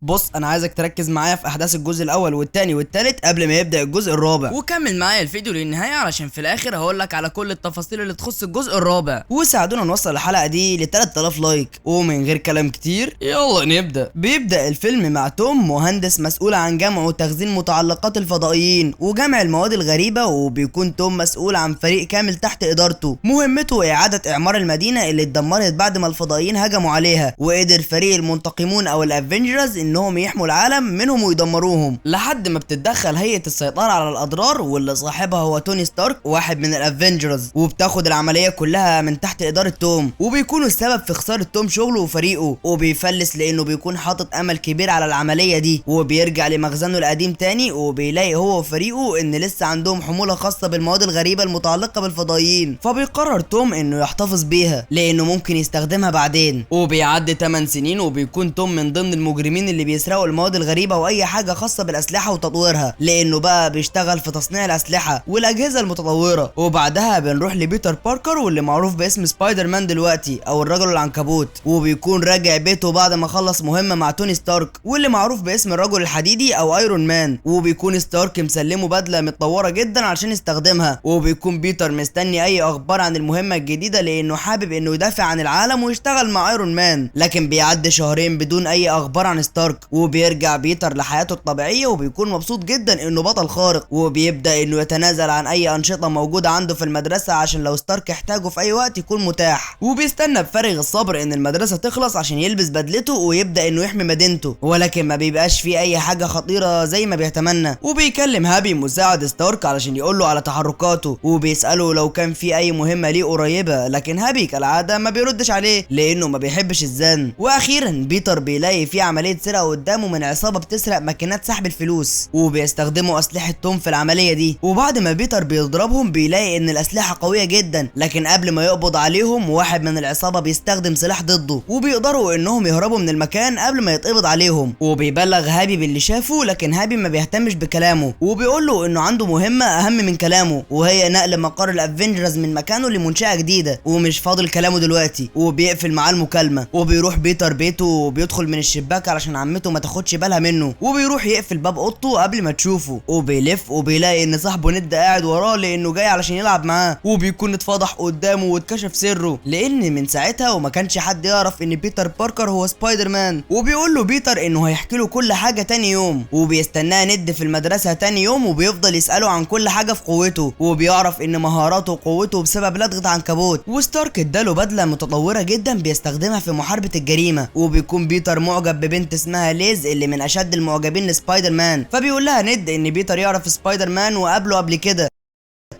بص انا عايزك تركز معايا في احداث الجزء الاول والتاني والتالت قبل ما يبدا الجزء الرابع، وكمل معايا الفيديو للنهايه علشان في الاخر هقولك على كل التفاصيل اللي تخص الجزء الرابع. وساعدونا نوصل الحلقه دي ل 3000 لايك. ومن غير كلام كتير يلا نبدا. بيبدا الفيلم مع توم مهندس مسؤول عن جمع وتخزين متعلقات الفضائيين وجمع المواد الغريبه، وبيكون توم مسؤول عن فريق كامل تحت ادارته مهمته اعاده اعمار المدينه اللي اتدمرت بعد ما الفضائيين هجموا عليها، وقدر فريق المنتقمون او الافنجرز انهم يحموا العالم منهم ويدمروهم، لحد ما بتتدخل هيئه السيطره على الاضرار واللي صاحبها هو توني ستارك واحد من الافنجرز، وبتاخد العمليه كلها من تحت اداره توم، وبيكونوا السبب في خساره توم شغله وفريقه، وبيفلس لانه بيكون حاطط امل كبير على العمليه دي، وبيرجع لمخزنه القديم تاني وبيلاقي هو وفريقه ان لسه عندهم حموله خاصه بالمواد الغريبه المتعلقه بالفضائيين، فبيقرر توم انه يحتفظ بيها لانه ممكن يستخدمها بعدين. وبيعدي 8 سنين وبيكون توم من ضمن المجرمين اللي بيسرقوا المواد الغريبه واي حاجه خاصه بالاسلحه وتطويرها، لانه بقى بيشتغل في تصنيع الاسلحه والاجهزه المتطوره. وبعدها بنروح لبيتر باركر واللي معروف باسم سبايدر مان دلوقتي او الرجل العنكبوت، وبيكون راجع بيته بعد ما خلص مهمه مع توني ستارك واللي معروف باسم الرجل الحديدي او ايرون مان، وبيكون ستارك مسلمه بدله متطوره جدا علشان يستخدمها، وبيكون بيتر مستني اي اخبار عن المهمه الجديده لانه حابب انه يدافع عن العالم ويشتغل مع ايرون مان. لكن بيعدي شهرين بدون اي اخبار عن ستارك، وبيرجع بيتر لحياته الطبيعيه وبيكون مبسوط جدا انه بطل خارق، وبيبدا انه يتنازل عن اي انشطه موجوده عنده في المدرسه عشان لو ستارك احتاجه في اي وقت يكون متاح، وبيستنى بفارغ الصبر ان المدرسه تخلص عشان يلبس بدلته ويبدا انه يحمي مدينته، ولكن ما بيبقاش فيه اي حاجه خطيره زي ما بيتمنى. وبيكلم هابي مساعد ستارك علشان يقول له على تحركاته، وبيساله لو كان في اي مهمه ليه قريبه، لكن هابي كالعاده ما بيردش عليه لانه ما بيحبش الزن. واخيرا بيتر بيلاقي في عمليه سرقه قدامه من عصابه بتسرق ماكينات سحب الفلوس، وبيستخدموا اسلحه توم في العمليه دي، وبعد ما بيتر بيضربهم بيلاقي ان الاسلحه قويه جدا، لكن قبل ما يقبض عليهم واحد من العصابه بيستخدم سلاح ضده، وبيقدروا انهم يهربوا من المكان قبل ما يتقبض عليهم. وبيبلغ هابي باللي شافه، لكن هابي ما بيهتمش بكلامه وبيقول له انه عنده مهمه اهم من كلامه، وهي نقل مقر الافنجرز من مكانه لمنشاه جديده ومش فاضل كلامه دلوقتي. وبيقفل معاه المكالمه، وبيروح بيتر بيته وبيدخل من الشباك علشان عمته ما تاخدش بالها منه، وبيروح يقفل باب اوضته قبل ما تشوفه، وبيلف وبيلاقي ان صاحبه ند قاعد وراه لانه جاي علشان يلعب معاه، وبيكون اتفضح قدامه واتكشف سره لان من ساعتها وما كانش حد يعرف ان بيتر باركر هو سبايدر مان. وبيقول له بيتر انه هيحكي له كل حاجه تاني يوم، وبيستناه ند في المدرسه تاني يوم وبيفضل يساله عن كل حاجه في قوته، وبيعرف ان مهاراته وقوته بسبب لدغه عنكبوت، وستارك اداله بدله متطوره جدا بيستخدمها في محاربه الجريمه. وبيكون بيتر معجب ببنت اسمها ليز اللي من اشد المعجبين لسبايدر مان، فبيقول لها ند ان بيتر يعرف سبايدر مان وقابله قبل كده،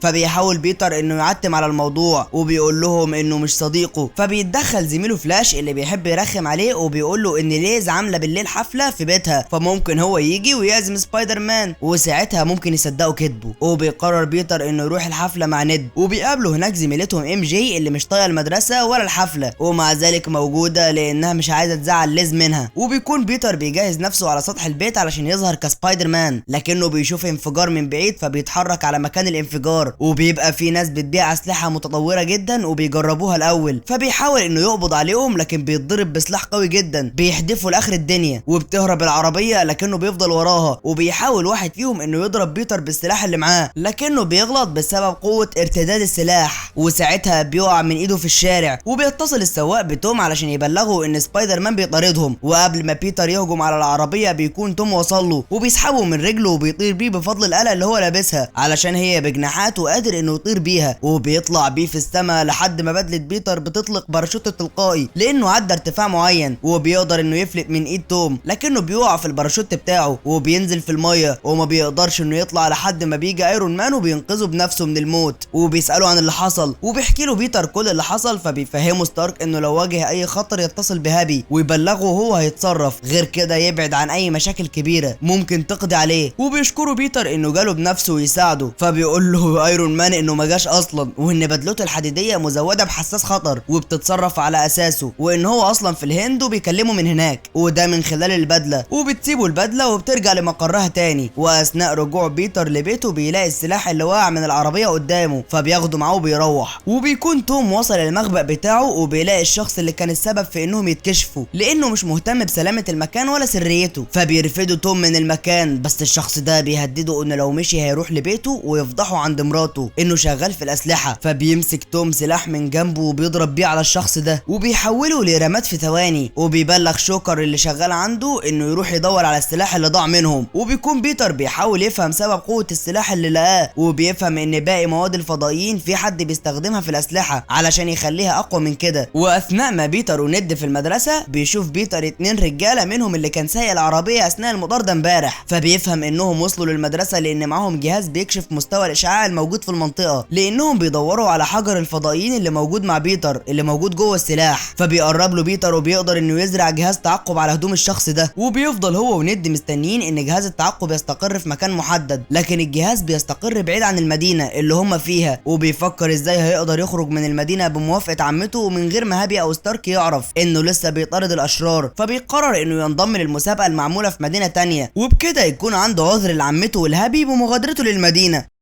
فبيحاول بيتر انه يعتم على الموضوع وبيقول لهم انه مش صديقه، فبيتدخل زميله فلاش اللي بيحب يرخم عليه وبيقول له ان ليز عامله بالليل حفله في بيتها، فممكن هو يجي ويعزم سبايدر مان وساعتها ممكن يصدقوا كذبه. وبيقرر بيتر انه يروح الحفله مع ند، وبيقابله هناك زميلتهم ام جي اللي مش طايقه المدرسه ولا الحفله ومع ذلك موجوده لانها مش عايزه تزعل ليز منها. وبيكون بيتر بيجهز نفسه على سطح البيت علشان يظهر كسبايدر مان، لكنه بيشوف انفجار من بعيد فبيتحرك على مكان الانفجار، وبيبقى في ناس بتبيع اسلحه متطوره جدا وبيجربوها الاول، فبيحاول انه يقبض عليهم لكن بيتضرب بسلاح قوي جدا بيحدفه لاخر الدنيا، وبتهرب العربيه لكنه بيفضل وراها، وبيحاول واحد فيهم انه يضرب بيتر بالسلاح اللي معاه لكنه بيغلط بسبب قوه ارتداد السلاح، وساعتها بيقع من ايده في الشارع. وبيتصل السواق بتوم علشان يبلغه ان سبايدر مان بيطاردهم، وقبل ما بيتر يهجم على العربيه بيكون توم وصل له وبيسحبه من رجله وبيطير بيه بفضل الآلة اللي هو لابسها علشان هي بجناحات وقادر انه يطير بيها، وبيطلع بيه في السماء لحد ما بدله بيتر بتطلق باراشوت تلقائي لانه عدى ارتفاع معين، وبيقدر انه يفلت من ايد توم لكنه بيقع في الباراشوت بتاعه وبينزل في الميه وما بيقدرش انه يطلع لحد ما بيجي ايرون مان وبينقذه بنفسه من الموت، وبيساله عن اللي حصل وبيحكي له بيتر كل اللي حصل، فبيفهمه ستارك انه لو واجه اي خطر يتصل بهابي ويبلغه وهو هيتصرف، غير كده يبعد عن اي مشاكل كبيره ممكن تقضي عليه. وبيشكره بيتر انه جاله بنفسه ويساعده، فبيقول له ايرون مان انه ما جاش اصلا، وان بدلته الحديديه مزوده بحساس خطر وبتتصرف على اساسه، وان هو اصلا في الهند وبيكلمه من هناك، وده من خلال البدله. وبتسيبه البدله وبترجع لمقرها تاني، واثناء رجوع بيتر لبيته بيلاقي السلاح اللي وقع من العربيه قدامه، فبياخده معاه وبيروح. وبيكون توم وصل المخبأ بتاعه وبيلاقي الشخص اللي كان السبب في انهم يتكشفوا، لانه مش مهتم بسلامه المكان ولا سريته، فبيرفدوا توم من المكان. بس الشخص ده بيهدده انه لو مشي هيروح لبيته ويفضحه عند مراته انه شغال في الاسلحه، فبيمسك توم سلاح من جنبه وبيضرب بيه على الشخص ده وبيحوله لرماد في ثواني، وبيبلغ شوكر اللي شغال عنده انه يروح يدور على السلاح اللي ضاع منهم. وبيكون بيتر بيحاول يفهم سبب قوه السلاح اللي لقاه، وبيفهم ان باقي مواد الفضائيين في حد بيستخدمها في الاسلحه علشان يخليها اقوى من كده. واثناء ما بيتر وند في المدرسه بيشوف بيتر 2 رجاله منهم اللي كان سايق العربيه اثناء المطارده امبارح، فبيفهم انهم وصلوا للمدرسه لان معاهم جهاز بيكشف مستوى الاشعاع الموجود في المنطقه، لانهم بيدوروا على حجر الفضائيين اللي موجود مع بيتر اللي موجود جوه السلاح. فبيقرب له بيتر وبيقدر انه يزرع جهاز تعقب على هدوم الشخص ده، وبيفضل هو وند مستنيين ان جهاز التعقب يستقر في مكان محدد، لكن الجهاز بيستقر بعيد عن المدينه اللي هم فيها. وبيفكر ازاي هيقدر يخرج من المدينه بموافقه عمته ومن غير ما هابي او ستارك يعرف انه لسه بيطارد الاشرار، فبيقرر انه ينضم للمسابقه المعموله في مدينه تانية، وبكده يكون عنده عذر لعمته والهابي بمغادرته للمدينه.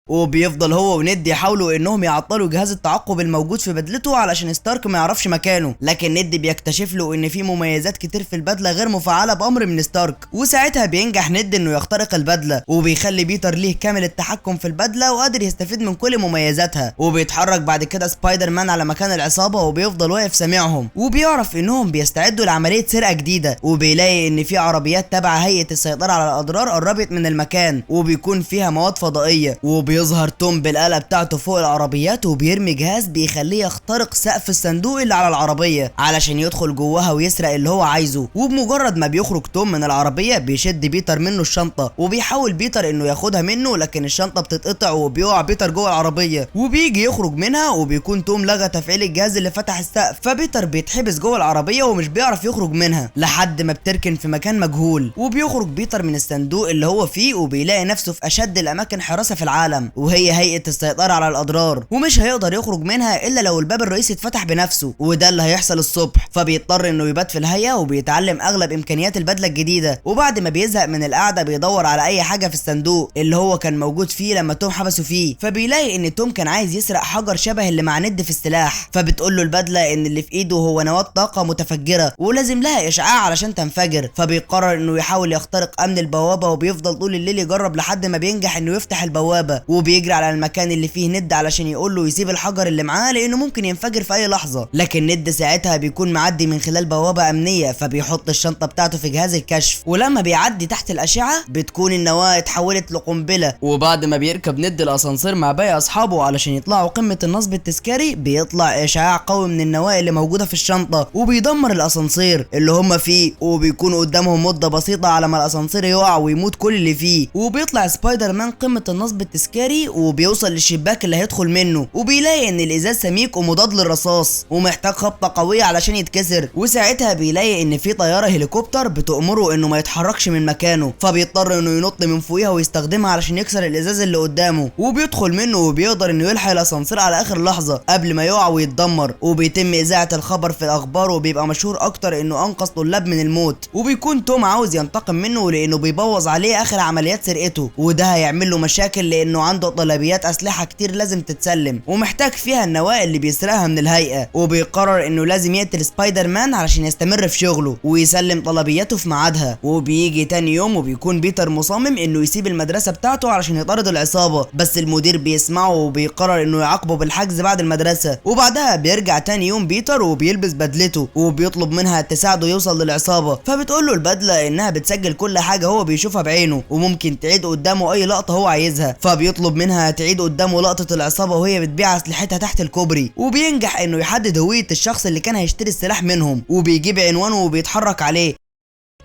وبيفضل هو وند يحاولوا انهم يعطلوا جهاز التعقب الموجود في بدلته علشان ستارك ما يعرفش مكانه، لكن ند بيكتشف له ان في مميزات كتير في البدله غير مفعله بامر من ستارك، وساعتها بينجح ند انه يخترق البدله، وبيخلي بيتر ليه كامل التحكم في البدله وقادر يستفيد من كل مميزاتها. وبيتحرك بعد كده سبايدر مان على مكان العصابه وبيفضل واقف سامعهم، وبيعرف انهم بيستعدوا لعمليه سرقه جديده، وبيلاقي ان في عربيات تبع هيئه السيطره على الاضرار قربت من المكان وبيكون فيها مواد فضائيه. وبيظهر توم بالآلة بتاعته فوق العربيات وبيرمي جهاز بيخليه يخترق سقف الصندوق اللي على العربية علشان يدخل جواها ويسرق اللي هو عايزه. وبمجرد ما بيخرج توم من العربية بيشد بيتر منه الشنطة، وبيحاول بيتر انه ياخدها منه، لكن الشنطة بتتقطع وبيقع بيتر جوه العربية، وبيجي يخرج منها وبيكون توم لغى تفعيل الجهاز اللي فتح السقف، فبيتر بيتحبس جوه العربية ومش بيعرف يخرج منها لحد ما بتركن في مكان مجهول. وبيخرج بيتر من الصندوق اللي هو فيه وبيلاقي نفسه في اشد الاماكن حراسة في العالم، وهي هيئة السيطرة على الأضرار، ومش هيقدر يخرج منها إلا لو الباب الرئيسي اتفتح بنفسه، وده اللي هيحصل الصبح. فبيضطر إنه يبات في الهيئة وبيتعلم أغلب إمكانيات البدلة الجديدة، وبعد ما بيزهق من القعدة بيدور على أي حاجة في الصندوق اللي هو كان موجود فيه لما توم حبسه فيه، فبيلاقي إن توم كان عايز يسرق حجر شبه اللي مع ند في السلاح، فبتقول له البدلة إن اللي في إيده هو نواة طاقة متفجرة ولازم لها إشعاع علشان تنفجر. فبيقرر إنه يحاول يخترق أمن البوابة، وبيفضل طول الليل يجرب لحد ما بينجح إنه يفتح البوابة، وبيجري على المكان اللي فيه ند علشان يقول له يسيب الحجر اللي معاه لانه ممكن ينفجر في اي لحظه، لكن ند ساعتها بيكون معدي من خلال بوابه امنيه، فبيحط الشنطه بتاعته في جهاز الكشف، ولما بيعدي تحت الاشعه بتكون النواه اتحولت لقنبله. وبعد ما بيركب ند الاسانسير مع باقي اصحابه علشان يطلعوا قمه النصب التذكاري، بيطلع اشعاع قوي من النواه اللي موجوده في الشنطه وبيدمر الاسانسير اللي هم فيه، وبيكون قدامهم مده بسيطه على ما الاسانسير يقع ويموت كل اللي فيه. وبيطلع سبايدر مان قمه النصب التذكاري وبيوصل للشباك اللي هيدخل منه، وبيلاقي ان الازاز سميك ومضاد للرصاص ومحتاج خبطه قويه علشان يتكسر، وساعتها بيلاقي ان في طياره هليكوبتر بتأمره انه ما يتحركش من مكانه، فبيضطر انه ينط من فوقيها ويستخدمها علشان يكسر الازاز اللي قدامه، وبيدخل منه وبيقدر انه يلحق الاسانسير على اخر لحظه قبل ما يقع ويتدمر، وبيتم اذاعه الخبر في الاخبار وبيبقى مشهور اكتر انه انقذ طلاب من الموت. وبيكون توم عاوز ينتقم منه لانه بيبوظ عليه اخر عمليات سرقته، وده هيعمل له مشاكل لانه عنده طلبيات اسلحه كتير لازم تتسلم ومحتاج فيها النواة اللي بيسرقها من الهيئة، وبيقرر انه لازم يقتل سبايدر مان علشان يستمر في شغله ويسلم طلبياته في ميعادها. وبيجي تاني يوم وبيكون بيتر مصمم انه يسيب المدرسة بتاعته علشان يطارد العصابة، بس المدير بيسمعه وبيقرر انه يعاقبه بالحجز بعد المدرسة. وبعدها بيرجع تاني يوم بيتر وبيلبس بدلته وبيطلب منها تساعده يوصل للعصابة، فبتقول له البدلة انها بتسجل كل حاجة هو بيشوفها بعينه وممكن تعيد قدامه اي لقطة هو عايزها، فبيطلب منها تعيد قدامه لقطة العصابة وهي بتبيع اسلحتها تحت الكوبري، وبينجح انه يحدد هوية الشخص اللي كان هيشتري السلاح منهم، وبيجيب عنوانه وبيتحرك عليه.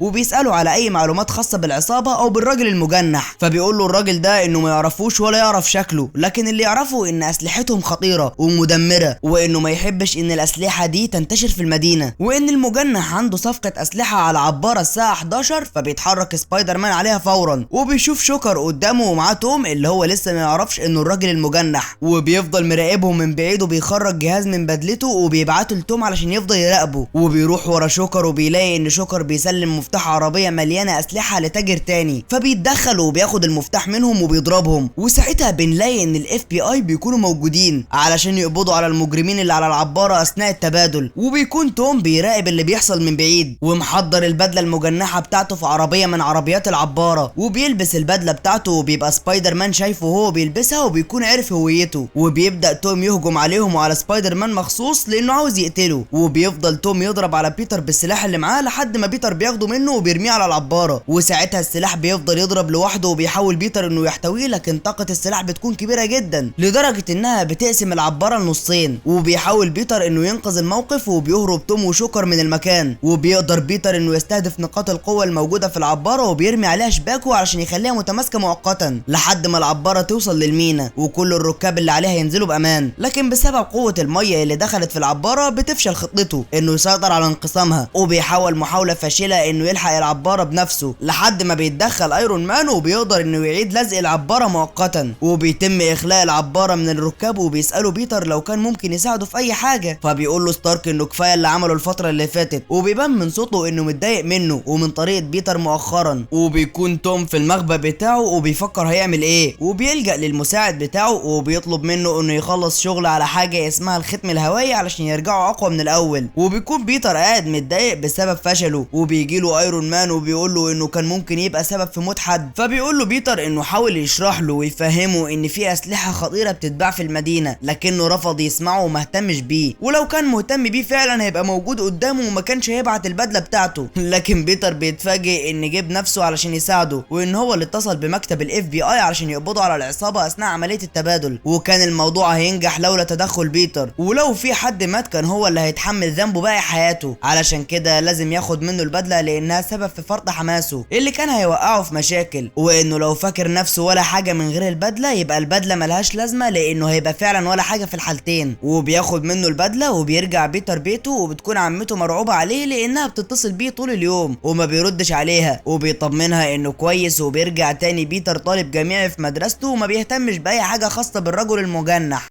وبيساله على اي معلومات خاصه بالعصابه او بالراجل المجنح. فبيقول له الراجل ده انه ما يعرفوش ولا يعرف شكله، لكن اللي يعرفه ان اسلحتهم خطيره ومدمره، وانه ما يحبش ان الاسلحه دي تنتشر في المدينه، وان المجنح عنده صفقه اسلحه على عباره الساعه 11. فبيتحرك سبايدر مان عليها فورا، وبيشوف شوكر قدامه ومعاه توم اللي هو لسه ما يعرفش انه الراجل المجنح، وبيفضل مراقبهم من بعيد وبيخرج جهاز من بدلته وبيبعته لتوم علشان يفضل يراقبه. وبيروح ورا شوكر وبيلاقي ان شوكر بيسلم مفتاح عربيه مليانه اسلحه لتاجر تاني، فبيتدخل وبياخد المفتاح منهم وبيضربهم. وساعتها بنلاقي ان الاف بي اي بيكونوا موجودين علشان يقبضوا على المجرمين اللي على العباره اثناء التبادل. وبيكون توم بيراقب اللي بيحصل من بعيد، ومحضر البدله المجنحه بتاعته في عربيه من عربيات العباره، وبيلبس البدله بتاعته وبيبقى سبايدر مان شايفه وهو بيلبسها وبيكون عارف هويته. وبيبدا توم يهجم عليهم وعلى سبايدر مان مخصوص لانه عاوز يقتله. وبيفضل توم يضرب على بيتر بالسلاح اللي معاه لحد ما بيتر بياخده منه وبيرميه على العباره. وساعتها السلاح بيفضل يضرب لوحده وبيحاول بيتر انه يحتويه، لكن طاقه السلاح بتكون كبيره جدا لدرجه انها بتقسم العباره لنصين. وبيحاول بيتر انه ينقذ الموقف وبيهرب توم وشوكر من المكان. وبيقدر بيتر انه يستهدف نقاط القوه الموجوده في العباره وبيرمي عليها شباكه علشان يخليها متماسكه مؤقتا لحد ما العباره توصل للمينا وكل الركاب اللي عليها ينزلوا بامان. لكن بسبب قوه الميه اللي دخلت في العباره بتفشل خطته انه يسيطر على انقسامها، وبيحاول محاوله فاشله انه يلحق العباره بنفسه لحد ما بيتدخل ايرون مان وبيقدر انه يعيد لزق العباره مؤقتا. وبيتم اخلاء العباره من الركاب وبيسالوا بيتر لو كان ممكن يساعده في اي حاجه، فبيقول له ستارك انه كفايه اللي عمله الفتره اللي فاتت، وبيبان من صوته انه متضايق منه ومن طريقه بيتر مؤخرا. وبيكون توم في المخبأ بتاعه وبيفكر هيعمل ايه، وبيلجأ للمساعد بتاعه وبيطلب منه انه يخلص شغل على حاجه اسمها الختم الهوائي علشان يرجعوا اقوى من الاول. وبيكون بيتر قاعد متضايق بسبب فشله، وبيجي له ايرون مان وبيقول له انه كان ممكن يبقى سبب في موت حد. فبيقول له بيتر انه حاول يشرح له ويفهمه ان في اسلحه خطيره بتتباع في المدينه، لكنه رفض يسمعه وما اهتمش بيه، ولو كان مهتم بيه فعلا هيبقى موجود قدامه وما كانش هيبعت البدله بتاعته. لكن بيتر بيتفاجئ ان جيب نفسه علشان يساعده، وان هو اللي اتصل بمكتب الاف بي اي علشان يقبضوا على العصابه اثناء عمليه التبادل، وكان الموضوع هينجح لولا تدخل بيتر، ولو في حد مات كان هو اللي هيتحمل ذنبه باقي حياته. علشان كده لازم ياخد منه البدله لانها سبب في فرط حماسه اللي كان هيوقعه في مشاكل، وانه لو فاكر نفسه ولا حاجه من غير البدله يبقى البدله ملهاش لازمه لانه هيبقى فعلا ولا حاجه في الحالتين. وبياخد منه البدله وبيرجع بيتر بيته، وبتكون عمته مرعوبه عليه لانها بتتصل بيه طول اليوم وما بيردش عليها، وبيطمنها انه كويس. وبيرجع تاني بيتر طالب جامعي في مدرسته وما بيهتمش باي حاجه خاصه بالرجل المجنح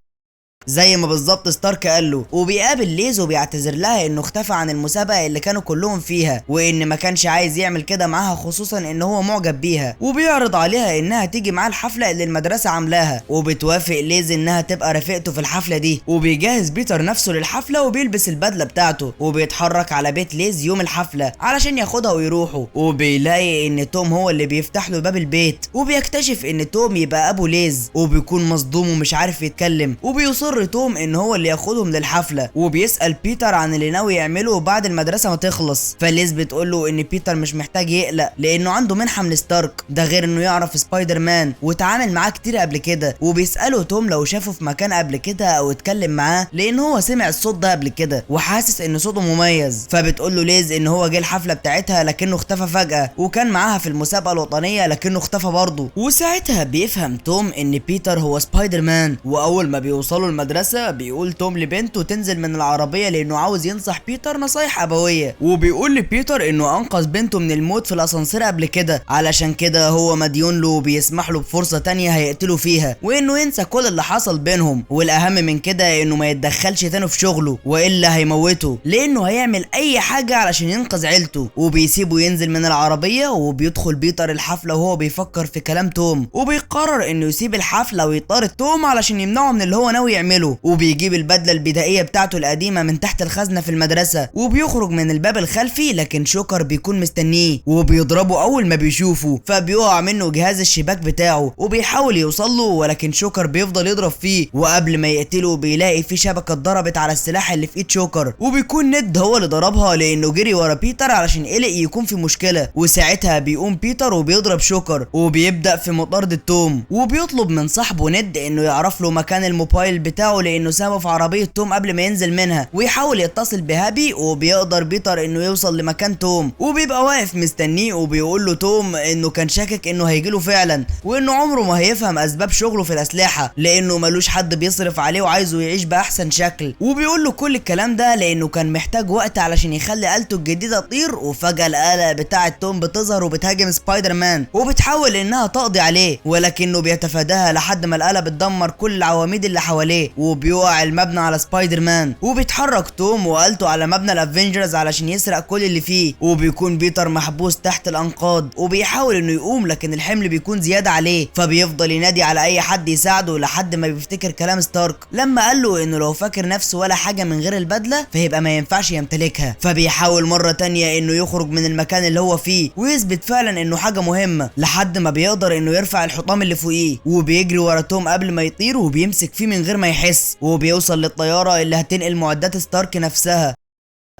زي ما بالظبط ستارك قال له. وبيقابل ليز وبيعتذر لها انه اختفى عن المسابقه اللي كانوا كلهم فيها، وان ما كانش عايز يعمل كده معاها خصوصا ان هو معجب بيها. وبيعرض عليها انها تيجي معاه الحفله اللي المدرسه عاملاها، وبتوافق ليز انها تبقى رفيقته في الحفله دي. وبيجهز بيتر نفسه للحفله وبيلبس البدله بتاعته، وبيتحرك على بيت ليز يوم الحفله علشان ياخدها ويروحوا. وبيلاقي ان توم هو اللي بيفتح له باب البيت، وبيكتشف ان توم يبقى ابو ليز، وبيكون مصدوم ومش عارف يتكلم. وبيصر توم ان هو اللي ياخدهم للحفله، وبيسال بيتر عن اللي ناوي يعمله بعد المدرسه ما تخلص. فليز بتقول له ان بيتر مش محتاج يقلق لانه عنده منحه من ستارك، ده غير انه يعرف سبايدر مان وتعامل معاه كتير قبل كده. وبيساله توم لو شافه في مكان قبل كده او اتكلم معاه لان هو سمع الصوت ده قبل كده وحاسس ان صوته مميز. فبتقول له ليز ان هو جه الحفله بتاعتها لكنه اختفى فجاه، وكان معاها في المسابقه الوطنيه لكنه اختفى برضه. وساعتها بيفهم توم ان بيتر هو سبايدر مان. واول ما بيوصلوا المدرسه بيقول توم لبنته تنزل من العربيه لانه عاوز ينصح بيتر نصايح ابويه. وبيقول لبيتر انه انقذ بنته من الموت في الاسانسير قبل كده، علشان كده هو مديون له وبيسمح له بفرصه تانية هيقتله فيها، وانه ينسى كل اللي حصل بينهم. والاهم من كده انه ما يتدخلش تاني في شغله والا هيموته، لانه هيعمل اي حاجه علشان ينقذ عيلته. وبيسيبه ينزل من العربيه، وبيدخل بيتر الحفله وهو بيفكر في كلام توم، وبيقرر انه يسيب الحفله ويطارد توم علشان يمنعه من اللي هو ناوي يعمله. وبيجيب البدله البدائيه بتاعته القديمه من تحت الخزنه في المدرسه، وبيخرج من الباب الخلفي لكن شوكر بيكون مستنيه وبيضربه اول ما بيشوفه، فبيقع منه جهاز الشباك بتاعه وبيحاول يوصل له، ولكن شوكر بيفضل يضرب فيه. وقبل ما يقتله بيلاقي في شبكه اتضربت على السلاح اللي في ايد شوكر، وبيكون ند هو اللي ضربها لانه جري ورا بيتر علشان قلق يكون في مشكله. وساعتها بيقوم بيتر وبيضرب شوكر، وبيبدا في مطارده توم، وبيطلب من صاحبه ند انه يعرف له مكان الموبايل بتاعه لانه سابه في عربيه توم قبل ما ينزل منها، ويحاول يتصل بهابي وبيقدر بيتر انه يوصل لمكان توم، وبيبقى واقف مستنيه وبيقول له توم انه كان شاكك انه هيجيله فعلا، وانه عمره ما هيفهم اسباب شغله في الاسلحه لانه ملوش حد بيصرف عليه وعايزه يعيش باحسن شكل. وبيقول له كل الكلام ده لانه كان محتاج وقت علشان يخلي آلته الجديده تطير. وفجاه الآلة بتاعه توم بتظهر وبتهاجم سبايدر مان وبتحاول انها تقضي عليه، ولكنه بيتفاداها لحد ما الآلة بتدمر كل العواميد اللي حواليه وبيقع المبنى على سبايدر مان. وبيتحرك توم وآلته على مبنى الافنجرز علشان يسرق كل اللي فيه، وبيكون بيتر محبوس تحت الانقاض وبيحاول انه يقوم لكن الحمل بيكون زياده عليه، فبيفضل ينادي على اي حد يساعده لحد ما بيفتكر كلام ستارك لما قال له انه لو فاكر نفسه ولا حاجه من غير البدله فيبقى ما ينفعش يمتلكها. فبيحاول مره تانية انه يخرج من المكان اللي هو فيه ويثبت فعلا انه حاجه مهمه لحد ما بيقدر انه يرفع الحطام اللي فوقيه، وبيجري ورا توم قبل ما يطير وبيمسك فيه من غير ما يحس، وبيوصل للطياره اللي هتنقل معدات ستارك نفسها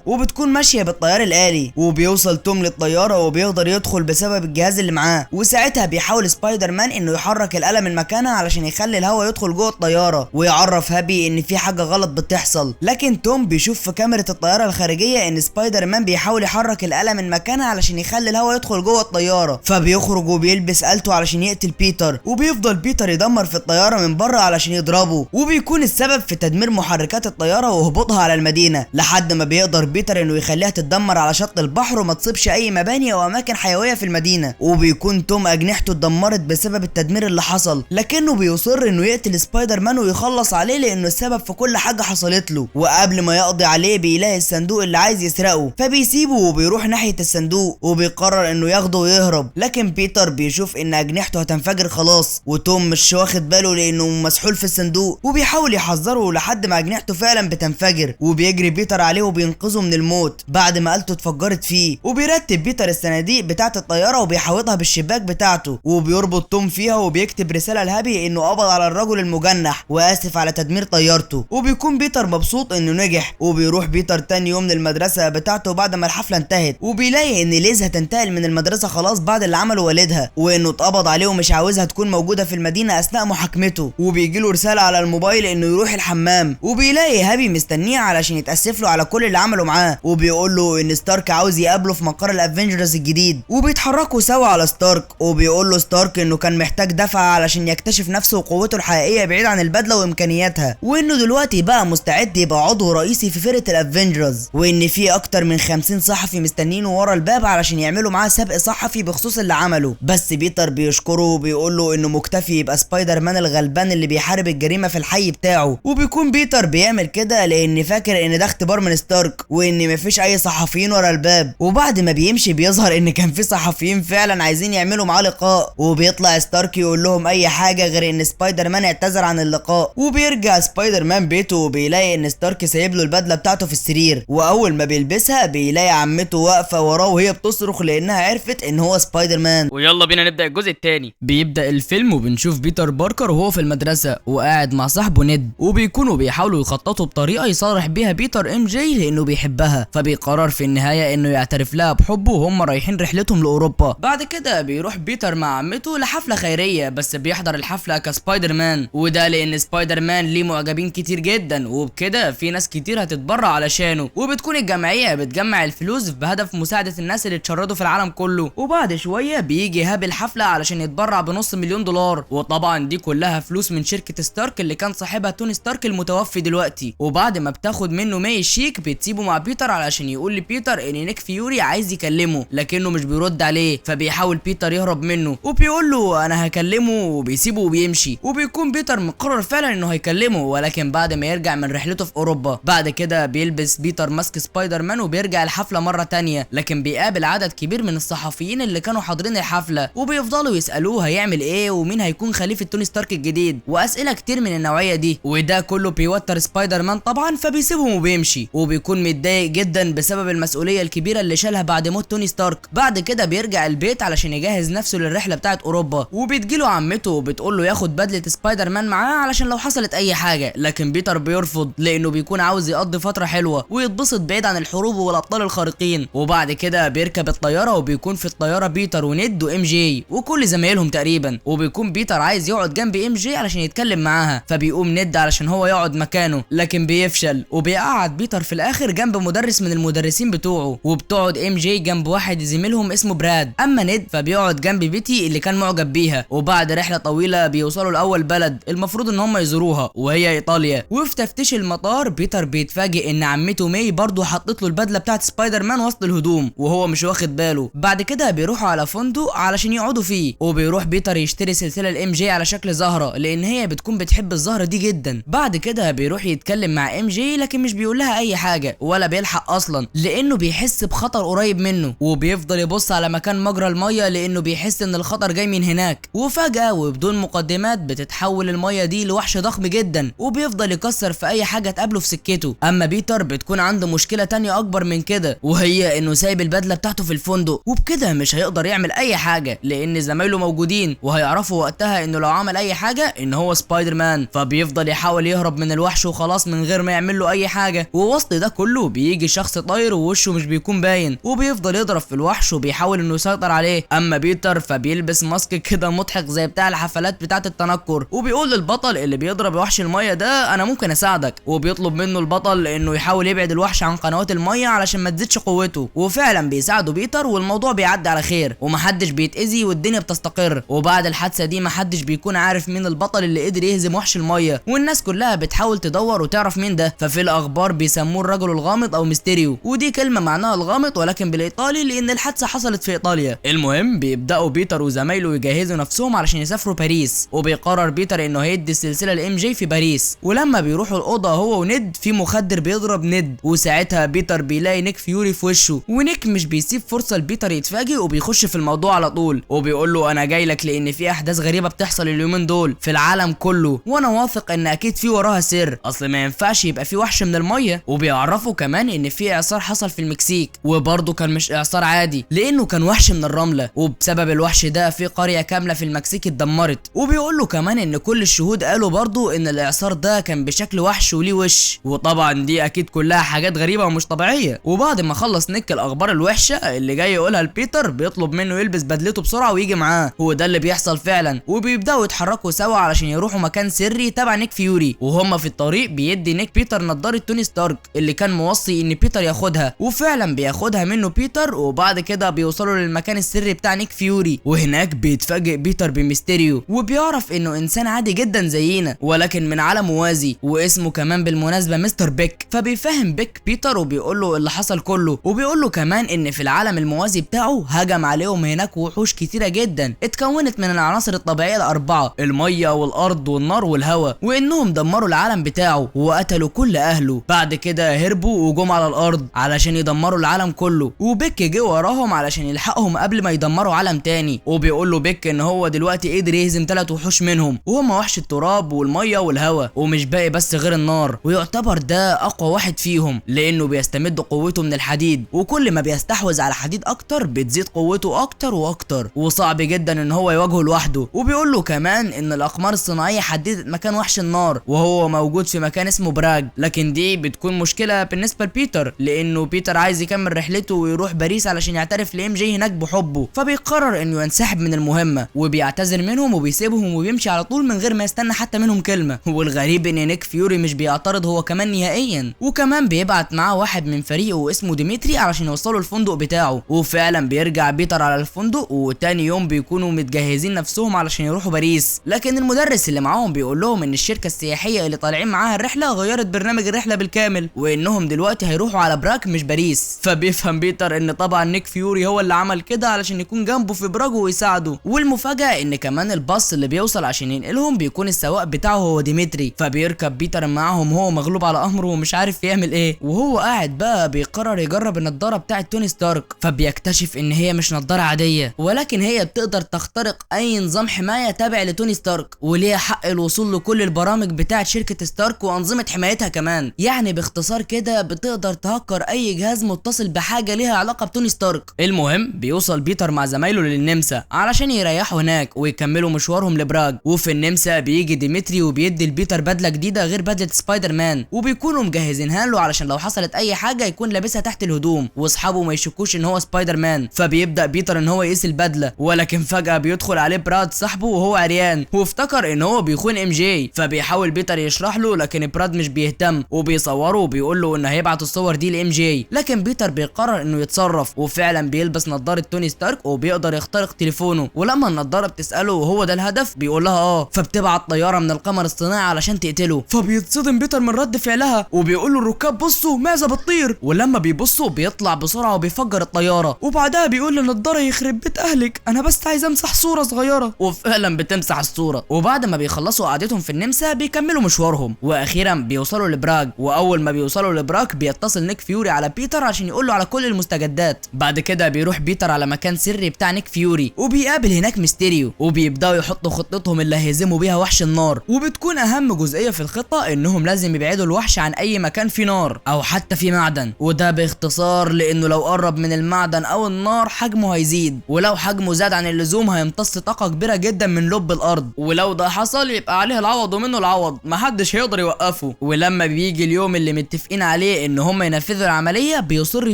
وبتكون ماشيه بالطيار الآلي. وبيوصل توم للطياره وبيقدر يدخل بسبب الجهاز اللي معاه، وساعتها بيحاول سبايدر مان انه يحرك الآلة من مكانها علشان يخلي الهواء يدخل جوه الطياره ويعرف هابي ان في حاجه غلط بتحصل. لكن توم بيشوف في كاميرا الطياره الخارجيه ان سبايدر مان بيحاول يحرك الآلة من مكانها علشان يخلي الهواء يدخل جوه الطياره، فبيخرج وبيلبس آلته علشان يقتل بيتر، وبيفضل بيتر يدمر في الطياره من بره علشان يضربه، وبيكون السبب في تدمير محركات الطياره وهبوطها على المدينه لحد ما بيقدر بيتر انه يخليها تتدمر على شط البحر وما تصيبش اي مباني او اماكن حيويه في المدينه. وبيكون توم اجنحته اتدمرت بسبب التدمير اللي حصل، لكنه بيصر انه يقتل سبايدر مان ويخلص عليه لانه السبب في كل حاجه حصلت له. وقبل ما يقضي عليه بيلاقي الصندوق اللي عايز يسرقه، فبيسيبه وبيروح ناحيه الصندوق وبيقرر انه ياخده ويهرب، لكن بيتر بيشوف ان اجنحته هتنفجر خلاص وتوم مش واخد باله لانه مسحول في الصندوق، وبيحاول يحذره لحد ما اجنحته فعلا بتنفجر، وبيجري بيتر عليه وبينقذه من الموت بعد ما آلته اتفجرت فيه. وبيرتب بيتر الصناديق بتاعه الطياره وبيحوطها بالشباك بتاعته، وبيربط توم فيها وبيكتب رساله لهابي انه قبض على الرجل المجنح واسف على تدمير طيارته. وبيكون بيتر مبسوط انه نجح، وبيروح بيتر تاني يوم للمدرسه بتاعته بعد ما الحفله انتهت، وبيلاقي ان ليز هتنتقل من المدرسه خلاص بعد اللي عمله والدها، وانه اتقبض عليه ومش عاوزها تكون موجوده في المدينه اثناء محاكمته. وبيجيله رساله على الموبايل انه يروح الحمام، وبيلاقي هابي مستنيه علشان يتاسف له على كل اللي عمله معاه، وبيقول له ان ستارك عاوز يقابله في مقر الافنجرز الجديد، وبيتحركوا سوا على ستارك، وبيقول له ستارك انه كان محتاج دفعه علشان يكتشف نفسه وقوته الحقيقيه بعيد عن البدله وامكانياتها، وانه دلوقتي بقى مستعد يبقى عضو رئيسي في فرقه الافنجرز، وان في اكتر من 50 صحفي مستنينه ورا الباب علشان يعملوا معاه سبق صحفي بخصوص اللي عمله. بس بيتر بيشكره وبيقول له انه مكتفي يبقى سبايدر مان الغلبان اللي بيحارب الجريمه في الحي بتاعه، وبيكون بيتر بيعمل كده لان فاكر ان ده اختبار من ستارك وان مفيش اي صحفيين ورا الباب. وبعد ما بيمشي بيظهر ان كان في صحفيين فعلا عايزين يعملوا معاه لقاء، وبيطلع ستارك يقول لهم اي حاجه غير ان سبايدر مان اعتذر عن اللقاء. وبيرجع سبايدر مان بيته وبيلاقي ان ستارك سايب له البدله بتاعته في السرير، واول ما بيلبسها بيلاقي عمته واقفه وراه وهي بتصرخ لانها عرفت ان هو سبايدر مان. ويلا بينا نبدا الجزء الثاني. بيبدا الفيلم وبنشوف بيتر باركر وهو في المدرسه وقاعد مع صاحبه نيد، وبيكونوا بيحاولوا يخططوا بطريقه يصارح بيها بيتر ام جي لانه بيحبها، فبيقرر في النهايه انه يعترف لها بحبه وهم رايحين رحلتهم لاوروبا. بعد كده بيروح بيتر مع عمته لحفله خيريه، بس بيحضر الحفله كسبايدر مان، وده لان سبايدر مان ليه معجبين كتير جدا، وبكده في ناس كتير هتتبرع علشانه، وبتكون الجمعيه بتجمع الفلوس بهدف مساعده الناس اللي اتشردوا في العالم كله. وبعد شويه بيجي هاب الحفله علشان يتبرع بنص مليون دولار، وطبعا دي كلها فلوس من شركه ستارك اللي كان صاحبها توني ستارك المتوفي دلوقتي. وبعد ما بتاخد منه ماي الشيك بتسيبه مع بيتر علشان يقول لبيتر ان نيك فيوري عايز يكلمه لكنه مش بيرد عليه، فبيحاول بيتر يهرب منه وبيقول له انا هكلمه، وبيسيبه وبيمشي. وبيكون بيتر مقرر فعلا انه هيكلمه، ولكن بعد ما يرجع من رحلته في اوروبا. بعد كده بيلبس بيتر ماسك سبايدر مان وبيرجع الحفله مره تانية، لكن بيقابل عدد كبير من الصحفيين اللي كانوا حاضرين الحفله، وبيفضلوا يسالوه هيعمل ايه ومين هيكون خليفه توني ستارك الجديد واسئله كتير من النوعيه دي، وده كله بيوتر سبايدر مان طبعا، فبيسيبهم وبيمشي. وبيكون متضايق متضايق جدا بسبب المسؤوليه الكبيره اللي شالها بعد موت توني ستارك. بعد كده بيرجع البيت علشان يجهز نفسه للرحله بتاعه اوروبا، وبتجيله عمته وبتقول له ياخد بدله سبايدر مان معاه علشان لو حصلت اي حاجه، لكن بيتر بيرفض لانه بيكون عاوز يقضي فتره حلوه ويتبسط بعيد عن الحروب والابطال الخارقين. وبعد كده بيركب الطياره وبيكون في الطياره بيتر وند وام جي وكل زمايلهم تقريبا، وبيكون بيتر عايز يقعد جنب ام جي علشان يتكلم معاها، فبيقوم ند علشان هو يقعد مكانه لكن بيفشل، وبيقعد بيتر في الاخر جنب مدرس من المدرسين بتوعه، وبتقعد ام جي جنب واحد زميلهم اسمه براد. اما ند فبيقعد جنب بيتي اللي كان معجب بيها. وبعد رحله طويله بيوصلوا لاول بلد المفروض ان هم يزوروها وهي ايطاليا، وفي تفتيش المطار بيتر بيتفاجئ ان عمته ماي برضه حطت له البدله بتاعت سبايدر مان وسط الهدوم وهو مش واخد باله. بعد كده بيروحوا على فندق علشان يقعدوا فيه، وبيروح بيتر يشتري سلسله الام جي على شكل زهره لان هي بتكون بتحب الزهره دي جدا. بعد كده بيروح يتكلم مع ام جي لكن مش بيقول لها اي حاجه ولا بيلحق اصلا لانه بيحس بخطر قريب منه، وبيفضل يبص على مكان مجرى الميه لانه بيحس ان الخطر جاي من هناك. وفجاه وبدون مقدمات بتتحول الميه دي لوحش ضخم جدا وبيفضل يكسر في اي حاجه تقابله في سكته. اما بيتر بتكون عنده مشكله تانية اكبر من كده، وهي انه سايب البدله بتاعته في الفندق، وبكده مش هيقدر يعمل اي حاجه لان زمايله موجودين وهيعرفوا وقتها انه لو عمل اي حاجه ان هو سبايدر مان. فبيفضل يحاول يهرب من الوحش وخلاص من غير ما يعمل له اي حاجه. ووسط ده كله بيجي شخص طاير ووشه مش بيكون باين وبيفضل يضرب في الوحش وبيحاول انه يسيطر عليه. اما بيتر فبيلبس ماسك كده مضحك زي بتاع الحفلات بتاعه التنكر، وبيقول للبطل اللي بيضرب وحش الميه ده انا ممكن اساعدك، وبيطلب منه البطل انه يحاول يبعد الوحش عن قنوات الميه علشان ما تزيدش قوته. وفعلا بيساعده بيتر والموضوع بيعدي على خير ومحدش بيتاذي والدنيا بتستقر. وبعد الحادثه دي محدش بيكون عارف مين البطل اللي قدر يهزم وحش الميه، والناس كلها بتحاول تدور وتعرف مين ده. ففي الاخبار بيسموه الرجل الغامض او ميستيريو، ودي كلمه معناها الغامض ولكن بالايطالي لان الحادثه حصلت في ايطاليا. المهم بيبداوا بيتر وزمايله يجهزوا نفسهم علشان يسافروا باريس، وبيقرر بيتر انه هيدي السلسله لام جي في باريس. ولما بيروحوا الاوضه هو وند في مخدر بيضرب ند، وساعتها بيتر بيلاقي نيك فيوري في وشه، ونيك مش بيسيب فرصه لبيتر يتفاجئ وبيخش في الموضوع على طول، وبيقول له انا جاي لك لان في احداث غريبه بتحصل اليومين دول في العالم كله، وانا واثق ان اكيد في وراها سر، اصل ما ينفعش يبقى في وحش من الميه. وبيعرفوا كمان ان في اعصار حصل في المكسيك، وبرضه كان مش اعصار عادي لانه كان وحش من الرمله، وبسبب الوحش ده في قريه كامله في المكسيك اتدمرت. وبيقول له كمان ان كل الشهود قالوا برضه ان الاعصار ده كان بشكل وحش وليه وش، وطبعا دي اكيد كلها حاجات غريبه ومش طبيعيه. وبعد ما خلص نيك الاخبار الوحشه اللي جاي يقولها لبيتر بيطلب منه يلبس بدلته بسرعه ويجي معاه، هو ده اللي بيحصل فعلا، وبيبداوا يتحركوا سوا علشان يروحوا مكان سري تبع نيك فيوري. وهم في الطريق بيدي نيك بيتر نضاره توني ستارك اللي كان موصي ان بيتر ياخدها، وفعلا بياخدها منه بيتر. وبعد كده بيوصلوا للمكان السري بتاع نيك فيوري، وهناك بيتفاجئ بيتر بميستيريو وبيعرف انه انسان عادي جدا زينا ولكن من عالم موازي، واسمه كمان بالمناسبه مستر بيك. فبيفهم بيك بيتر وبيقول له اللي حصل كله، وبيقول له كمان ان في العالم الموازي بتاعه هجم عليهم هناك وحوش كتيره جدا اتكونت من العناصر الطبيعيه الاربعه، الميه والارض والنار والهواء، وانهم دمروا العالم بتاعه وقتلوا كل اهله. بعد كده هربوا وجم على الارض علشان يدمروا العالم كله، وبيك جه وراهم علشان يلحقهم قبل ما يدمروا عالم تاني. وبيقول له بيك ان هو دلوقتي قدر يهزم 3 وحوش منهم، وهم وحش التراب والميه والهواء، ومش باقي بس غير النار، ويعتبر ده اقوى واحد فيهم لانه بيستمد قوته من الحديد، وكل ما بيستحوذ على حديد اكتر بتزيد قوته اكتر واكتر، وصعب جدا ان هو يواجهه لوحده. وبيقول له كمان ان الاقمار الصناعيه حددت مكان وحش النار وهو موجود في مكان اسمه براج، لكن دي بتكون مشكله بالنسبه لبيتر لانه بيتر عايز يكمل رحلته ويروح باريس علشان يعترف لام جي هناك بحبه. فبيقرر انه ينسحب من المهمه وبيعتذر منهم وبيسيبهم وبيمشي على طول من غير ما يستنى حتى منهم كلمه. والغريب ان نيك فيوري مش بيعترض هو كمان نهائيا، وكمان بيبعت معاه واحد من فريقه اسمه ديمتري علشان يوصلوا الفندق بتاعه. وفعلا بيرجع بيتر على الفندق، وتاني يوم بيكونوا متجهزين نفسهم علشان يروحوا باريس، لكن المدرس اللي معاهم بيقول لهم ان الشركه السياحيه اللي طالعين معاها الرحله غيرت برنامج الرحله بالكامل وانهم دلوقتي هيروحوا على براك مش باريس. فبيفهم بيتر ان طبعا نيك فيوري هو اللي عمل كده علشان يكون جنبه في براج ويساعده. والمفاجاه ان كمان الباص اللي بيوصل عشان ينقلهم بيكون السواق بتاعه هو ديمتري. فبيركب بيتر معاهم هو مغلوب على امره ومش عارف يعمل ايه، وهو قاعد بقى بيقرر يجرب النضاره بتاعه توني ستارك. فبيكتشف ان هي مش نضاره عاديه ولكن هي بتقدر تخترق اي نظام حمايه تابع لتوني ستارك، وليها حق الوصول لكل البرامج بتاعه شركه ستارك وانظمه حمايتها كمان. يعني باختصار كده تقدر تهكر اي جهاز متصل بحاجه ليها علاقه بتوني ستارك. المهم بيوصل بيتر مع زمايله للنمسا علشان يريحوا هناك ويكملوا مشوارهم لبراغ. وفي النمسا بيجي ديمتري وبيدي لبيتر بدله جديده غير بدله سبايدر مان، وبيكونوا مجهزينها له علشان لو حصلت اي حاجه يكون لابسها تحت الهدوم واصحابه ما يشكوش ان هو سبايدر مان. فبيبدا بيتر ان هو يقيس البدله، ولكن فجاه بيدخل عليه براد صاحبه وهو عريان وافتكر ان هو بيخون ام جي. فبيحاول بيتر يشرح له لكن براد مش بيهتم وبيصوره وبيقول له ان هيبعت الصور دي لام جي. لكن بيتر بيقرر انه يتصرف وفعلا بيلبس نظاره توني ستارك وبيقدر يخترق تليفونه. ولما النظاره بتساله هو ده الهدف بيقول لها فبتبعت طياره من القمر الصناعي علشان تقتله. فبيتصدم بيتر من رد فعلها وبيقول له الركاب بصوا معزه بتطير، ولما بيبصوا بيطلع بسرعه وبيفجر الطياره. وبعدها بيقول للنضاره يخرب بيت اهلك انا بس عايز امسح صوره صغيره، وفعلا بتمسح الصوره. وبعد ما بيخلصوا قعدتهم في النمسا بيكملوا مشوارهم واخيرا بيوصلوا لبراغ. واول ما بيوصلوا لبراغ بيتصل نيك فيوري على بيتر عشان يقول له على كل المستجدات. بعد كده بيروح بيتر على مكان سري بتاع نيك فيوري وبيقابل هناك ميستيريو وبيبداوا يحطوا خطتهم اللي هيهزموا بيها وحش النار. وبتكون اهم جزئيه في الخطه انهم لازم يبعدوا الوحش عن اي مكان فيه نار او حتى فيه معدن، وده باختصار لانه لو قرب من المعدن او النار حجمه هيزيد، ولو حجمه زاد عن اللزوم هيمتص طاقه كبيره جدا من لب الارض، ولو ده حصل يبقى عليه العوض ومنه العوض محدش هيقدر يوقفه. ولما بيجي اليوم اللي متفقين عليه ان هم ينفذوا العمليه بيصر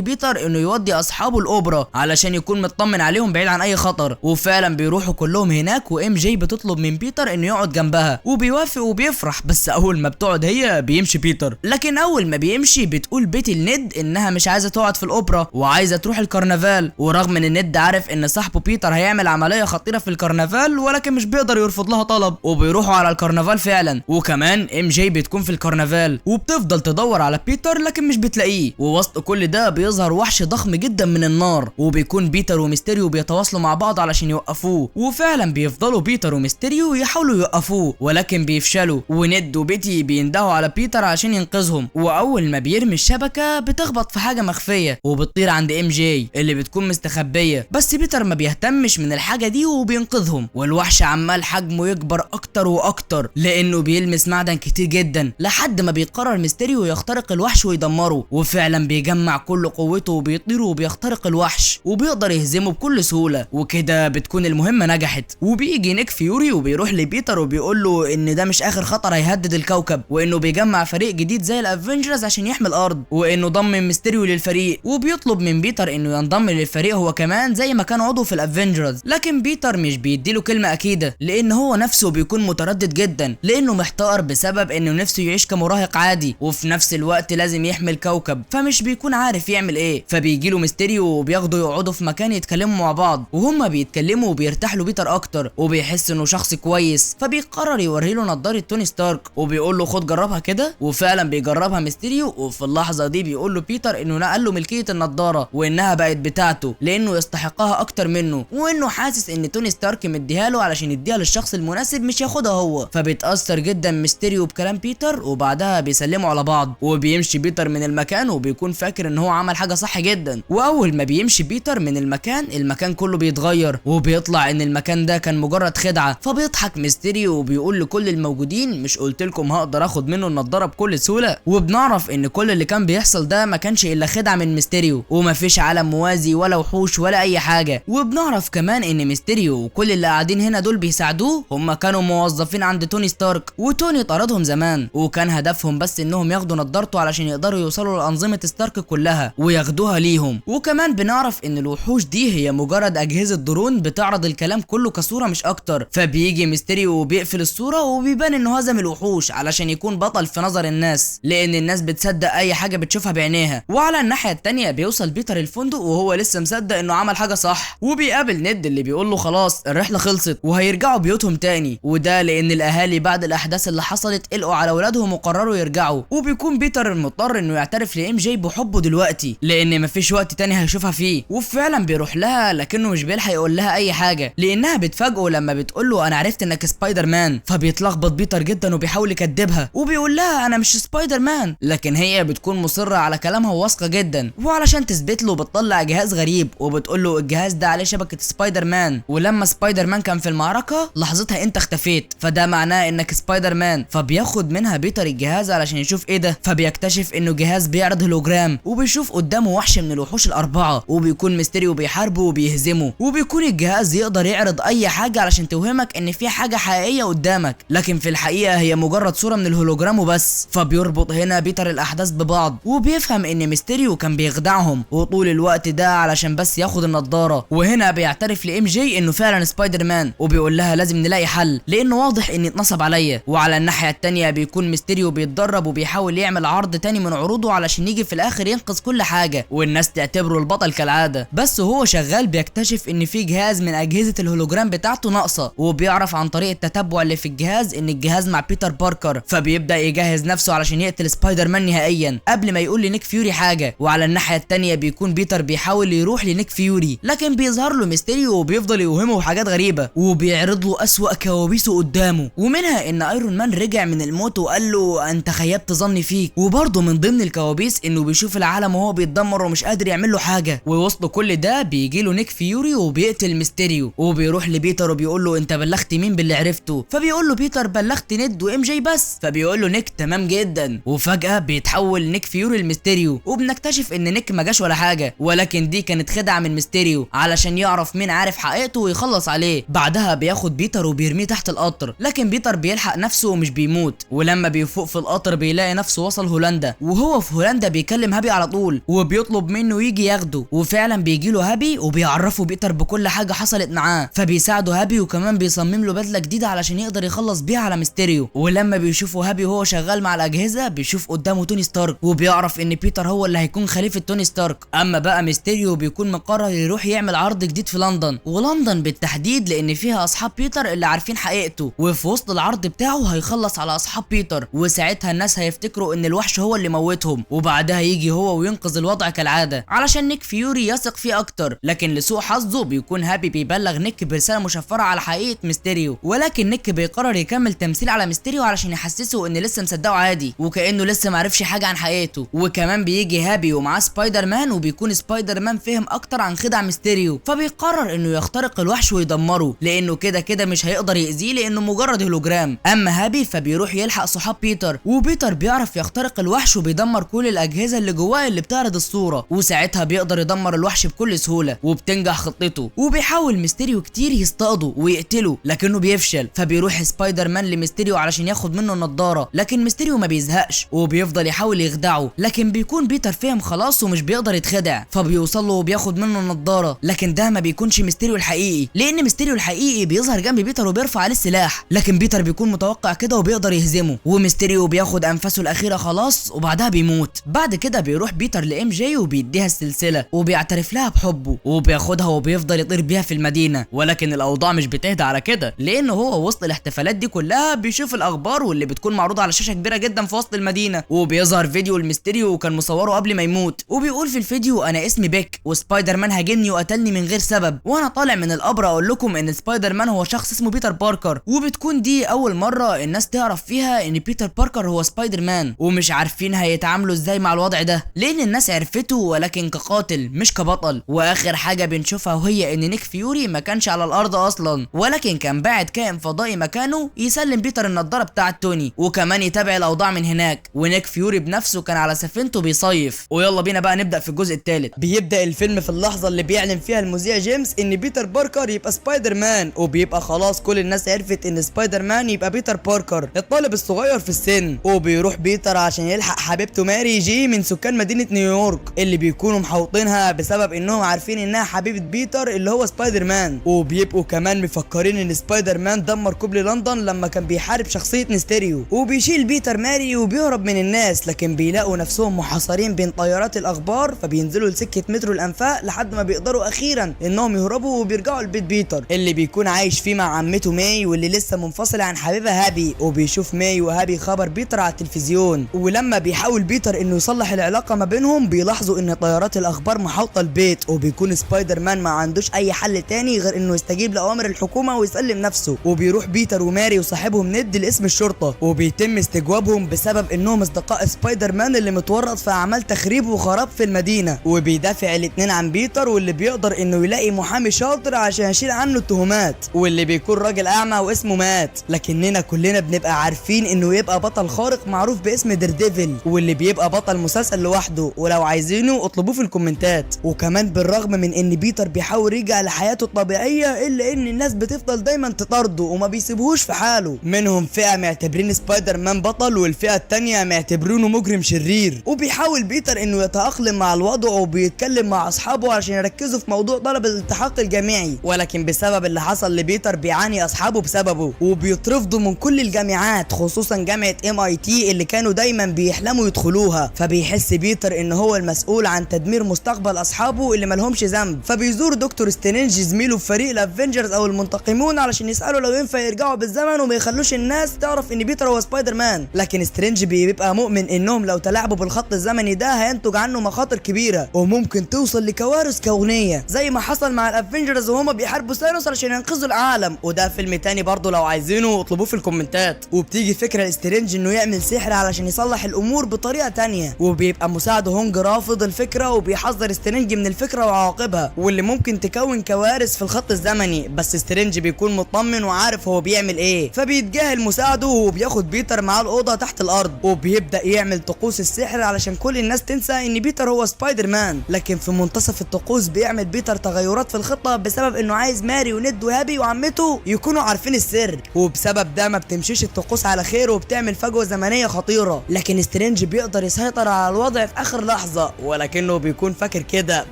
بيتر انه يودي اصحابه الاوبرا علشان يكون مطمن عليهم بعيد عن اي خطر. وفعلا بيروحوا كلهم هناك وام جي بتطلب من بيتر انه يقعد جنبها وبيوافق وبيفرح، بس اول ما بتقعد هي بيمشي بيتر. لكن اول ما بيمشي بتقول بيتي لند انها مش عايزه تقعد في الاوبرا وعايزه تروح الكرنفال، ورغم ان ند عارف ان صاحبه بيتر هيعمل عمليه خطيره في الكرنفال ولكن مش بيقدر يرفض لها طلب. وبيروحوا على الكرنفال فعلا، وكمان ام جي بتكون في الكرنفال وبتفضل تدور على بيتر لكن مش بتلاقيه. ووسط كل ده بيظهر وحش ضخم جدا من النار وبيكون بيتر وميستيريو بيتواصلوا مع بعض علشان يوقفوه، وفعلا بيفضلوا بيتر وميستيريو يحاولوا يوقفوه ولكن بيفشلوا، وند وبيتي بيندهوا على بيتر عشان ينقذهم. واول ما بيرمي الشبكه بتخبط في حاجه مخفيه وبتطير عند ام جي اللي بتكون مستخبيه، بس بيتر ما بيهتمش من الحاجه دي وبينقذهم. والوحش عمال حجمه يكبر اكتر واكتر لانه بيلمس معدن كتير جدا لحد ما بيقرر ميستيريو يخترق الوحش ويدمره، وفعلا بيجمع كل قوته وبيطير وبيخترق الوحش وبيقدر يهزمه بكل سهوله. وكده بتكون المهمه نجحت. وبيجي نيك فيوري وبيروح لبيتر وبيقول له ان ده مش اخر خطر هيهدد الكوكب، وانه بيجمع فريق جديد زي الافنجرز عشان يحمي الارض، وانه ضم ميستيريو للفريق. وبيطلب من بيتر انه ينضم للفريق هو كمان زي ما كان عضو في الافنجرز، لكن بيتر مش بيديله كلمه اكيده لان هو نفسه بيكون متردد جدا لانه محتار بسبب انه نفسه يعيش كمراهق عادي وفي نفس الوقت لازم يحمي الكوكب، فمش بيكون عارف يعمل ايه. فبيجيله ميستيريو وبياخده يقعدوا في مكان يتكلموا مع بعض، وهما بيتكلموا وبيرتاح له بيتر اكتر وبيحس انه شخص كويس، فبيقرر يوري له نضاره توني ستارك وبيقول له خد جربها كده. وفعلا بيجربها ميستيريو، وفي اللحظه دي بيقول له بيتر انه نقل له ملكيه النضاره وانها بقت بتاعته لانه يستحقها اكتر منه، وانه حاسس ان توني ستارك مديها له علشان يديها للشخص المناسب مش ياخدها هو. فبيتاثر جدا ميستيريو بكلام بيتر وبعدها بيسلموا على بعض، وبيمشي بيتر من المكان وبيكون فاكر ان هو عمل حاجه صح جدا. واول ما بيمشي بيتر من المكان كله بيتغير وبيطلع ان المكان ده كان مجرد خدعه. فبيضحك ميستيريو وبيقول لكل الموجودين مش قلت لكم هقدر اخد منه النضاره بكل سهوله. وبنعرف ان كل اللي كان بيحصل ده ما كانش الا خدعه من ميستيريو ومفيش عالم موازي ولا وحوش ولا اي حاجه. وبنعرف كمان ان ميستيريو وكل اللي قاعدين هنا دول بيساعدوه هم كانوا موظفين عند توني ستارك، وتوني طردهم زمان وكان هدفهم بس انهم ياخدوا نضارته علشان يقدروا يوصلوا لانظمه ستارك كلها وياخدوها ليهم. وكمان بنعرف ان الوحوش دي هي مجرد اجهزه درون بتعرض الكلام كله كصوره مش اكتر. فبيجي ميستيريو وبيقفل الصوره وبيبان انه هزم الوحوش علشان يكون بطل في نظر الناس لان الناس بتصدق اي حاجه بتشوفها بعينيها. وعلى الناحيه التانيه بيوصل بيتر الفندق وهو لسه مصدق انه عمل حاجه صح، وبيقابل ند اللي بيقول له خلاص الرحله خلصت وهيرجعوا بيوتهم تاني، وده لان الاهالي بعد الاحداث اللي حصلت قلقوا على اولادهم وقرروا يرجعوا. وبيكون بيتر مضطر انه يعترف لام جي بحبه دلوقتي لان مفيش وقت تاني هيشوفها فيه، وفعلا بيروح لها لكنه مش بيلحق يقول لها اي حاجه لانها بتفاجئه لما بتقول له انا عرفت انك سبايدر مان. فبيتلخبط بيتر جدا وبيحاول يكدبها وبيقول لها انا مش سبايدر مان، لكن هي بتكون مصره على كلامها وواثقه جدا. وعلشان تثبت له بتطلع جهاز غريب وبتقول له الجهاز ده عليه شبكه سبايدر مان، ولما سبايدر مان كان في المعركه لحظتها انت اختفيت فده معناه انك سبايدر مان. فبياخد منها بيتر الجهاز علشان يشوف ايه ده، فبيكتشف انه جهاز بيعرض هولوجرام، وبيشوف قدامه وحش من الوحوش الاربعه، وبيكون ميستيريو بيحاربه وبيهزمه، وبيكون الجهاز يقدر يعرض اي حاجه علشان توهمك ان في حاجه حقيقيه قدامك، لكن في الحقيقه هي مجرد صوره من الهولوجرام وبس. فبيربط هنا بيتر الاحداث ببعض، وبيفهم ان ميستيريو كان بيخدعهم وطول الوقت ده علشان بس ياخد النضاره. وهنا بيعترف لام جي انه فعلا سبايدر مان، وبيقول لها لازم نلاقي حل لانه واضح اني اتنصب عليا. وعلى الناحيه التانيه بيكون ميستيريو بيتدرب وبيحاول يعمل عرض تاني من عروضه علشان يجي في الاخر ينقذ كل حاجه والناس تعتبره البطل كالعاده. بس وهو شغال بيكتشف ان في جهاز من اجهزه الهولوجرام بتاعته ناقصه، وبيعرف عن طريق التتبع اللي في الجهاز ان الجهاز مع بيتر باركر، فبيبدا يجهز نفسه علشان يقتل سبايدر مان نهائيا قبل ما يقول لنيك فيوري حاجه. وعلى الناحيه التانيه بيكون بيتر بيحاول يروح لنيك فيوري، لكن بيظهر له ميستيريو وبيفضل يوهمه حاجات غريبه، وبيعرض له اسوأ كوابيسه قدامه، ومنها ان ايرون مان رجع من الموت وقال له انت خيبت ظني فيك. وبرضه من ضمن الكوابيس انه بيشوف العالم وهو بيتدمر ومش قادر يعمل له حاجه. ووسط كل ده بيجي له نيك فيوري وبيقتل ميستيريو، وبيروح لبيتر وبيقول له انت بلغت مين باللي عرفته؟ فبيقول له بيتر بلغت نيد وام جي بس. فبيقول له نيك تمام جدا. وفجاه بيتحول نيك فيوري لميستيريو، وبنكتشف ان نيك ما جاش ولا حاجه، ولكن دي كانت خدعه من ميستيريو علشان يعرف مين عارف حقيقته ويخلص عليه. بعدها بياخد بيتر وبيرميه تحت القطر، لكن بيتر بيلحق نفسه ومش بيموت. ولما بيفوق في القطر بيلاقي نفسه وصل هولندا، وهو في هولندا بيكلم هابي على طول وبيطلب منه يجي ياخده. وفعلا بيجي له هابي وبيعرفه بيتر بكل حاجه حصلت معاه، فبيساعده هابي وكمان بيصمم له بدله جديده علشان يقدر يخلص بيها على ميستيريو. ولما بيشوفوا هابي وهو شغال مع الاجهزه بيشوف قدامه توني ستارك، وبيعرف ان بيتر هو اللي هيكون خليفه توني ستارك. اما بقى ميستيريو بيكون مقرر يروح يعمل عرض جديد في لندن، ولندن بالتحديد لان فيها اصحاب بيتر اللي عارفين حقيقته، وفي وسط العرض بتاعه هيخلص على اصحاب بيتر، وساعتها الناس هيفتكروا ان الوحش هو اللي موتهم، وبعدها يجي هو وينقذ الوضع كالعاده علشان نيك فيوري يثق فيه اكتر. لكن لسوء حظه بيكون هابي بيبلغ نيك برساله مشفره على حقيقه ميستيريو، ولكن نيك بيقرر يكمل تمثيل على ميستيريو علشان يحسسه ان لسه مصدقه عادي وكانه لسه معرفش حاجه عن حقيقته. وكمان بيجي هابي ومعاه سبايدر مان، وبيكون سبايدر مان فهم اكتر عن خدع ميستيريو، فبيقرر انه يخترق الوحش ويدمره لانه كده مش هيقدر يأذيه لانه مجرد هولوجرام. اما هابي فبيروح يلحق صحاب بيتر، وبيتر بيعرف يخترق الوحش وبيدمر كل الاجهزه اللي جواه اللي بتعرض الصوره، وساعتها بيقدر يدمر الوحش بكل سهوله وبتنجح خطته. وبيحاول ميستيريو كتير يصطاده ويقتله لكنه بيفشل، فبيروح سبايدر مان لميستيريو علشان ياخد منه النضاره، لكن ميستيريو ما بيزهقش وبيفضل يحاول يخدعه، لكن بيكون بيتر فهم خلاص ومش بيقدر يتخدع، فبيوصل له وبياخد منه النضاره. لكن ده ما بيكونش ميستيريو الحقيقي، لان ميستيريو الحقيقي بيظهر جنب بيتر وبيرفع عليه السلاح، لكن بيتر بيكون متوقع كده وبيقدر يهزمه، وميستيريو بياخد انفاسه الاخيره خلاص وبعدها بيموت. بعد كده بيروح بيتر لام جي وبيديها السلسله وبيعترف لها بحبه، وبياخدها وبيفضل يطير بيها في المدينه. ولكن الاوضاع مش بتهدى على كده، لان هو وسط الاحتفالات دي كلها بيشوف الاخبار واللي بتكون معروضه على شاشه كبيره جدا في وسط المدينه، وبيظهر فيديو الميستيريو وكان مصوره قبل ما يموت، وبيقول في الفيديو انا اسمي بيك وسبايدر مان هاجمني وقتلني من غير سبب، وانا طالع من القبر اقول لكم ان سبايدر مان هو شخص اسمه بيتر باركر. وبتكون دي اول مره الناس تعرف فيها ان بيتر باركر هو سبايدر مان، ومش عارفين هيتعاملوا ازاي مع الوضع ده لان الناس عرفته ولكن كقاتل مش كبطل. واخر حاجه بنشوفها وهي ان نيك فيوري ما كانش على الارض اصلا، ولكن كان باعت كائن فضائي مكانه يسلم بيتر النضاره بتاعه توني وكمان يتابع الاوضاع من هناك. ونيك فيوري بنفسه كان على سفينته بيصيف. ويلا بينا بقى نبدا في الجزء الثالث. بيبدا الفيلم في اللحظه اللي بيعلن فيها المذيع جيمس ان بيتر باركر يبقى سبايدر مان، وبيبقى خلاص كل الناس عرفت ان سبايدر مان يبقى بيتر باركر الطالب الصغير في السن. وبيروح بيتر عشان يلحق حبيبته ماري جي من سكان مدينه نيويورك اللي بيكونوا محوطينها بسبب انهم عارفين انها حبيبه بيتر اللي هو سبايدر مان، وبيبقوا كمان مفكرين ان سبايدر مان دمر كوبري لندن لما كان بيحارب شخصيه ميستيريو. وبيشيل بيتر ماري وبيهرب من الناس، لكن بيلاقوا نفسهم محاصرين بين طيارات الاخبار، فبينزلوا لسكه مترو الانفاق لحد ما بيقدروا اخيرا انهم يهربوا وبيرجعوا لبيت بيتر اللي بيكون عايش فيه مع عمته ماي واللي لسه منفصله عن حبيبها هابي. وبيشوف ماي وهابي خبر بيتر على التلفزيون، ولما بيحاول بيتر انه يصلح العلاقه ما بينهم بيلاحظوا ان طيارات الاخبار محاوطه البيت، وبيكون سبايدر مان ما عندوش اي حل تاني غير انه يستجيب لاوامر الحكومه ويسلم نفسه. وبيروح بيتر وماري وصاحبهم ند لاسم الشرطه، وبيتم استجوابهم بسبب انهم اصدقاء سبايدر مان اللي متورط في اعمال تخريب وخراب في المدينه. وبيدافع الاتنين عن بيتر واللي بيقدر انه يلاقي محامي شاطر عشان يشيل عنه التهمات، واللي بيكون راجل اعمى واسمه مات. لكننا كلنا بنبقى عارفين انه يبقى بطل خارق معروف باسم ديرديفل، واللي بيبقى بطل مسلسل لوحده، ولو عايزينه اطلبوه في الكومنتات. وكمان بالرغم من ان بيتر بيحاول يرجع لحياته الطبيعيه الا ان الناس بتفضل دايما تطارده وما بيسيبوهوش في حاله. منهم فئه معتبرين سبايدر مان بطل، والفئه التانيه معتبرينه مجرم شرير. وبيحاول بيتر انه يتاقلم مع الوضع وبيتكلم مع اصحابه عشان يركزوا في موضوع طلب الالتحاق الجامعي، ولكن بسبب اللي حصل لبيتر بيعاني اصحابه بسببه وبيترفضوا من كل الجامعات، خصوصا جامعه MIT اللي كانوا دايما بيحلموا يدخلوها. فبيحس بيتر ان هو المسؤول عن تدمير مستقبل اصحابه اللي مالهمش ذنب. فبيزور دكتور سترينج زميله في فريق الافنجرز او المنتقمون علشان يساله لو ينفع يرجعوا بالزمن وما يخلوش الناس تعرف ان بيتر هو سبايدر مان. لكن سترينج بيبقى مؤمن انهم لو تلاعبوا بالخط الزمني ده هينتج عنه مخاطر كبيره وممكن توصل لكوارث كونيه زي ما حصل مع الافنجرز وهما بيحاربوا ثانوس علشان ينقذوا العالم. وده فيلم تاني برضه لو عايزينه اطلبوه في الكومنتات. وبتيجي فكره لسترينج انه يعمل سحر علشان يصلح الامور بطريقه تانيه، وبيبقى مساعده هونج رافض الفكره وبيحذر سترينج من الفكره وعواقبها واللي ممكن تكون كوارث في الخط الزمني. بس سترينج بيكون مطمن وعارف هو بيعمل ايه، فبيتجاهل مساعده وبياخد بيتر معاه الاوضه تحت الارض وبيبدا يعمل طقوس السحر علشان كل الناس تنسى ان بيتر هو سبايدر مان. لكن في منتصف الطقوس بيعمل بيتر تغيرات في الخطه بسبب انه عايز ماري وند وهابي وعمته يكونوا عارفين السر، وبسبب ده ما بتمشيش الطقوس على خير وبتعمل فجوه زمنيه خطيره. لكن سترينج بيقدر يسيطر على الوضع في اخر لحظه، ولكنه بيكون فاكر كده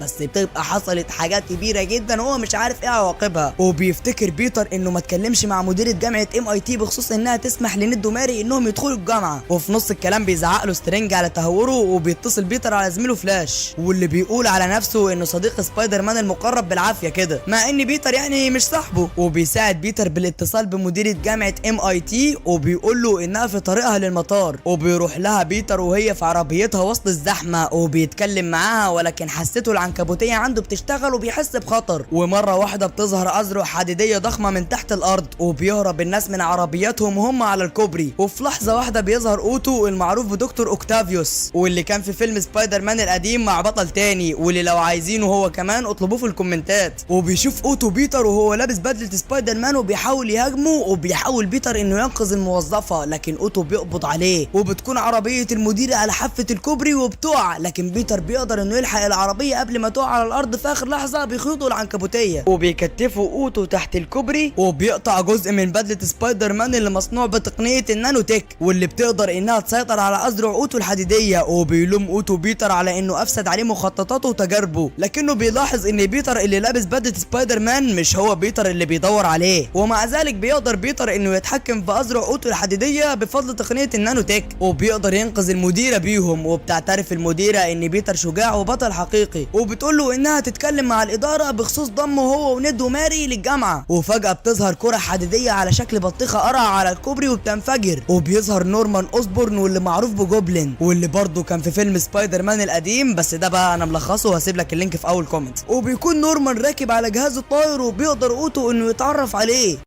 بس بتبقى حصلت حاجات كبيره جدا هو مش عارف ايه عواقبها. وبيفتكر بيتر انه ما اتكلمش مع مديره جامعه MIT بخصوص انها تسمح لند وماري انهم يدخلوا الجامعه. وفي نص الكلام بيزعق له سترينج على تهوره وبيتصل بيتر على زميله فلاش واللي بيقول على نفسه انه صديق سبايدر مان المقرب بالعافيه كده، مع ان بيتر يعني مش صاحبه. وبيساعد بيتر بالاتصال بمديره جامعه MIT وبيقول له انها في طريقها للمطار، وبيروح لها بيتر وهي في عربيتها وسط الزحمه وبيتكلم معاها، ولكن حسته العنكبوتيه عنده بتشتغل وبيحس بخطر. ومره واحده بتظهر أزرق حديديه ضخمه من تحت الارض وبيهرب الناس من عربياتهم وهم على الكوبري. وفي لحظه واحده بيظهر اوتو المعروف بدكتور اوكتافيوس واللي كان في فيلم سبايدر مان القديم مع بطل تاني، واللي لو عايزينه هو كمان اطلبوه في الكومنتات. وبيشوف اوتو بيتر وهو لابس بدله سبايدر مان وبيحاول يهاجمه، وبيحاول بيتر انه ينقذ الموظفه لكن اوتو بيقبض عليه، وبتكون عربيه المدير على حافه الكوبري وبتقع، لكن بيتر بيقدر انه يلحق العربيه قبل ما تقع على الارض في اخر لحظه بيخيطوا العنكبوتيه وبيكتفوا اوتو تحت الكوبري، وبيقطع جزء من بدله سبايدر مان اللي مصنوع بتقنيه النانو تك واللي بتقدر انها تسيطر على اذرع اوتو الحديديه. وبيلوم اوتو بيتر على انه افسد عليه مخططاته وتجاربه، لكنه بيلاحظ ان بيتر اللي لابس بدله سبايدر مان مش هو بيتر اللي بيدور عليه، ومع ذلك بيقدر بيتر انه يتحكم في اذرع اوتو الحديديه بفضل تقنيه النانو تك، وبيقدر ينقذ المديره بيهم. وبتعترف المديره ان بيتر شجاع وبطل حقيقي، وبتقول له انها تتكلم مع الاداره بخصوص ضمه هو وند وماري للجامعه. وفجاه بتظهر كره حديديه على شكل بطيخه قرع على الكوبري وبتنفجر، وبيظهر نورمان اوسبورن واللي معروف بجوبلين واللي برضه كان في فيلم سبايدر مان القديم، بس ده بقى انا ملخصه وهسيب لك اللينك في اول كومنت. وبيكون نورمان راكب على جهاز الطاير وبيقدر اوتو انه يتعرف عليه.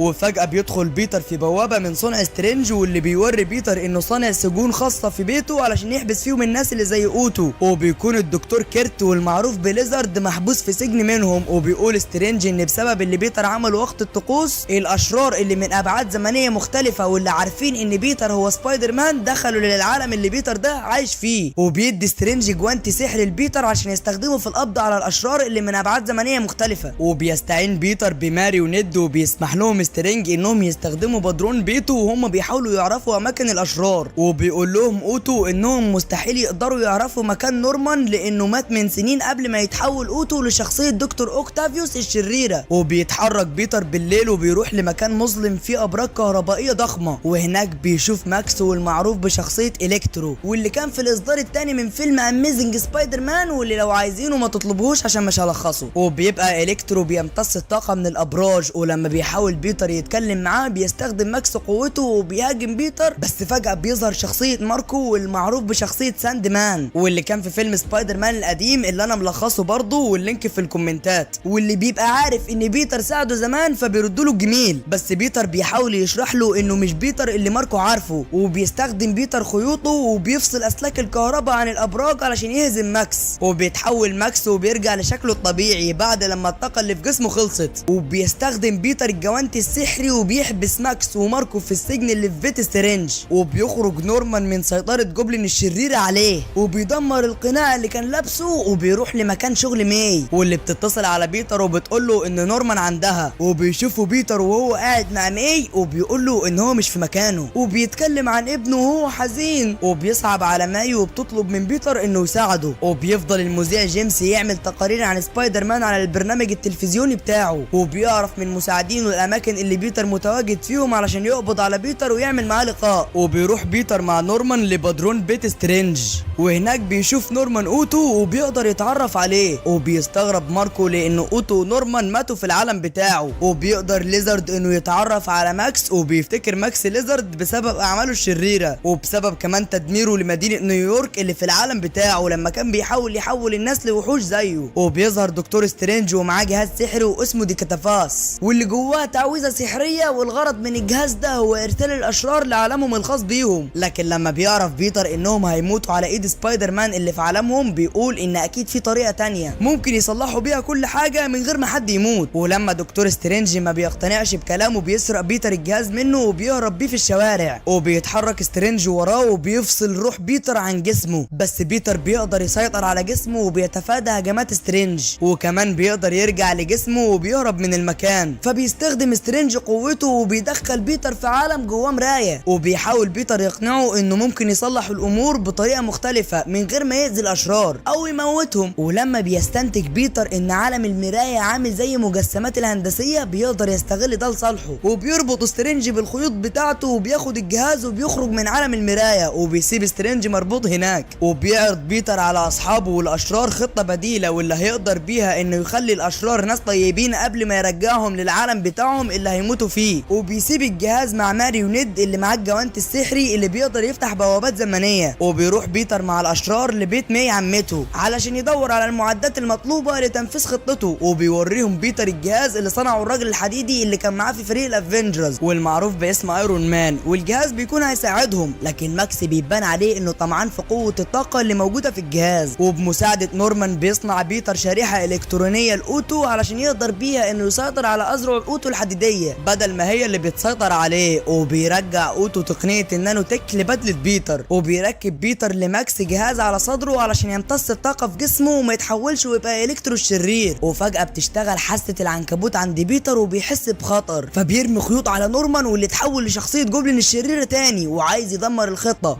وفجأة بيدخل بيتر في بوابة من صنع سترينج واللي بيوري بيتر انه صانع سجون خاصة في بيته علشان يحبس فيهم الناس اللي زي اوتو. وبيكون الدكتور كيرت والمعروف بليزرد محبوس في سجن منهم. وبيقول سترينج ان بسبب اللي بيتر عمله وقت الطقوس الاشرار اللي من ابعاد زمنية مختلفة واللي عارفين ان بيتر هو سبايدر مان دخلوا للعالم اللي بيتر ده عايش فيه. وبيدي سترينج جوانتي سحر لبيتر عشان يستخدمه في القبض على الاشرار اللي من ابعاد زمنية مختلفة. وبيستعين بيتر بماري وند وبيسمح لهم سترينج انهم يستخدموا بدرون بيته وهم بيحاولوا يعرفوا اماكن الاشرار. وبيقول لهم اوتو انهم مستحيل يقدروا يعرفوا مكان نورمان لانه مات من سنين قبل ما يتحول اوتو لشخصيه دكتور اوكتافيوس الشريره. وبيتحرك بيتر بالليل وبيروح لمكان مظلم فيه ابراج كهربائيه ضخمه، وهناك بيشوف ماكس والمعروف بشخصيه الكترو واللي كان في الاصدار الثاني من فيلم اميزنج سبايدر مان واللي لو عايزينه ما تطلبوهوش عشان مش هلخصه. وبيبقى الكترو بيمتص الطاقه من الابراج، ولما بيحاول بيتر يتكلم معاه بيستخدم ماكس قوته وبيهاجم بيتر، بس فجأة بيظهر شخصية ماركو والمعروف بشخصية ساند مان واللي كان في فيلم سبايدر مان القديم اللي انا ملخصه برضه واللينك في الكومنتات، واللي بيبقى عارف ان بيتر ساعده زمان فبيردله الجميل، بس بيتر بيحاول يشرح له انه مش بيتر اللي ماركو عارفه. وبيستخدم بيتر خيوطه وبيفصل اسلاك الكهرباء عن الابراج علشان يهزم ماكس، وبيتحول ماكس وبيرجع لشكله الطبيعي بعد لما الطاقة اللي في جسمه خلصت. وبيستخدم بيتر الجوانتي السحري وبيحبس ماكس وماركو في السجن اللي في بيت سترينج، وبيخرج نورمان من سيطرة جوبلين الشرير عليه وبيدمر القناع اللي كان لابسه وبيروح لمكان شغل ماي، واللي بتتصل على بيتر وبتقول له ان نورمان عندها، وبيشوفوا بيتر وهو قاعد مع ماي وبيقول له ان هو مش في مكانه وبيتكلم عن ابنه وهو حزين، وبيصعب على ماي وبتطلب من بيتر انه يساعده، وبيفضل المذيع جيمس يعمل تقارير عن سبايدر مان على البرنامج التلفزيوني بتاعه، وبيعرف من مساعدينه الاماكن اللي بيتر متواجد فيهم علشان يقبض على بيتر ويعمل معاه لقاء. وبيروح بيتر مع نورمان لبدرون بيت سترينج، وهناك بيشوف نورمان اوتو وبيقدر يتعرف عليه، وبيستغرب ماركو لان اوتو ونورمان ماتوا في العالم بتاعه، وبيقدر ليزارد انه يتعرف على ماكس وبيفتكر ماكس ليزارد بسبب اعماله الشريره وبسبب كمان تدميره لمدينه نيويورك اللي في العالم بتاعه لما كان بيحاول يحول الناس لوحوش زيه. وبيظهر دكتور سترينج ومعاه جهاز سحري واسمه ديكاتافاس واللي جواه تعويذه سحريه، والغرض من الجهاز ده هو ارسال الاشرار لعالمهم الخاص بيهم، لكن لما بيعرف بيتر انهم هيموتوا على ايد سبايدر مان اللي في عالمهم بيقول ان اكيد في طريقه تانية ممكن يصلحوا بيها كل حاجه من غير ما حد يموت. ولما دكتور سترينج ما بيقتنعش بكلامه بيسرق بيتر الجهاز منه وبيهرب بيه في الشوارع، وبيتحرك سترينج وراه وبيفصل روح بيتر عن جسمه، بس بيتر بيقدر يسيطر على جسمه وبيتفادى هجمات سترينج، وكمان بيقدر يرجع لجسمه وبيهرب من المكان، فبيستخدم سترينج قوته وبيدخل بيتر في عالم جواه مرايه، وبيحاول بيتر يقنعه انه ممكن يصلح الامور بطريقه مختلفه من غير ما يأذي الاشرار او يموتهم. ولما بيستنتج بيتر ان عالم المرايه عامل زي مجسمات الهندسيه بيقدر يستغل ده لصالحه، وبيربط سترينج بالخيوط بتاعته وبياخد الجهاز وبيخرج من عالم المرايه وبيسيب سترينج مربوط هناك، وبيعرض بيتر على اصحابه والاشرار خطه بديله واللي هيقدر بيها انه يخلي الاشرار ناس طيبين قبل ما يرجعهم للعالم بتاعهم اللي هيموتوا فيه. وبيسيب الجهاز مع ماري ونيد اللي معاه الجوانت السحري اللي بيقدر يفتح بوابات زمنيه، وبيروح بيتر مع الاشرار لبيت ماي عمته علشان يدور على المعدات المطلوبه لتنفيذ خطته، وبيوريهم بيتر الجهاز اللي صنعه الراجل الحديدي اللي كان معاه في فريق الافنجرز والمعروف باسم ايرون مان، والجهاز بيكون هيساعدهم، لكن ماكس بيبان عليه انه طمعان في قوه الطاقه اللي موجوده في الجهاز، وبمساعده نورمان بيصنع بيتر شريحه الكترونيه لاوتو علشان يقدر بيها انه يسيطر على اذرع اوتو الحديديه بدل ما هي اللي بتسيطر عليه، وبيرجع اوتو تقنيه النانو تك لبدله بيتر، وبيركب بيتر لماكس جهاز على صدره علشان يمتص الطاقه في جسمه وما يتحولش ويبقى الكترو الشرير، وفجاه بتشتغل حاسه العنكبوت عند بيتر وبيحس بخطر فبيرمي خيوط على نورمان واللي اتحول لشخصيه جوبلين الشريره تاني وعايز يدمر الخطه،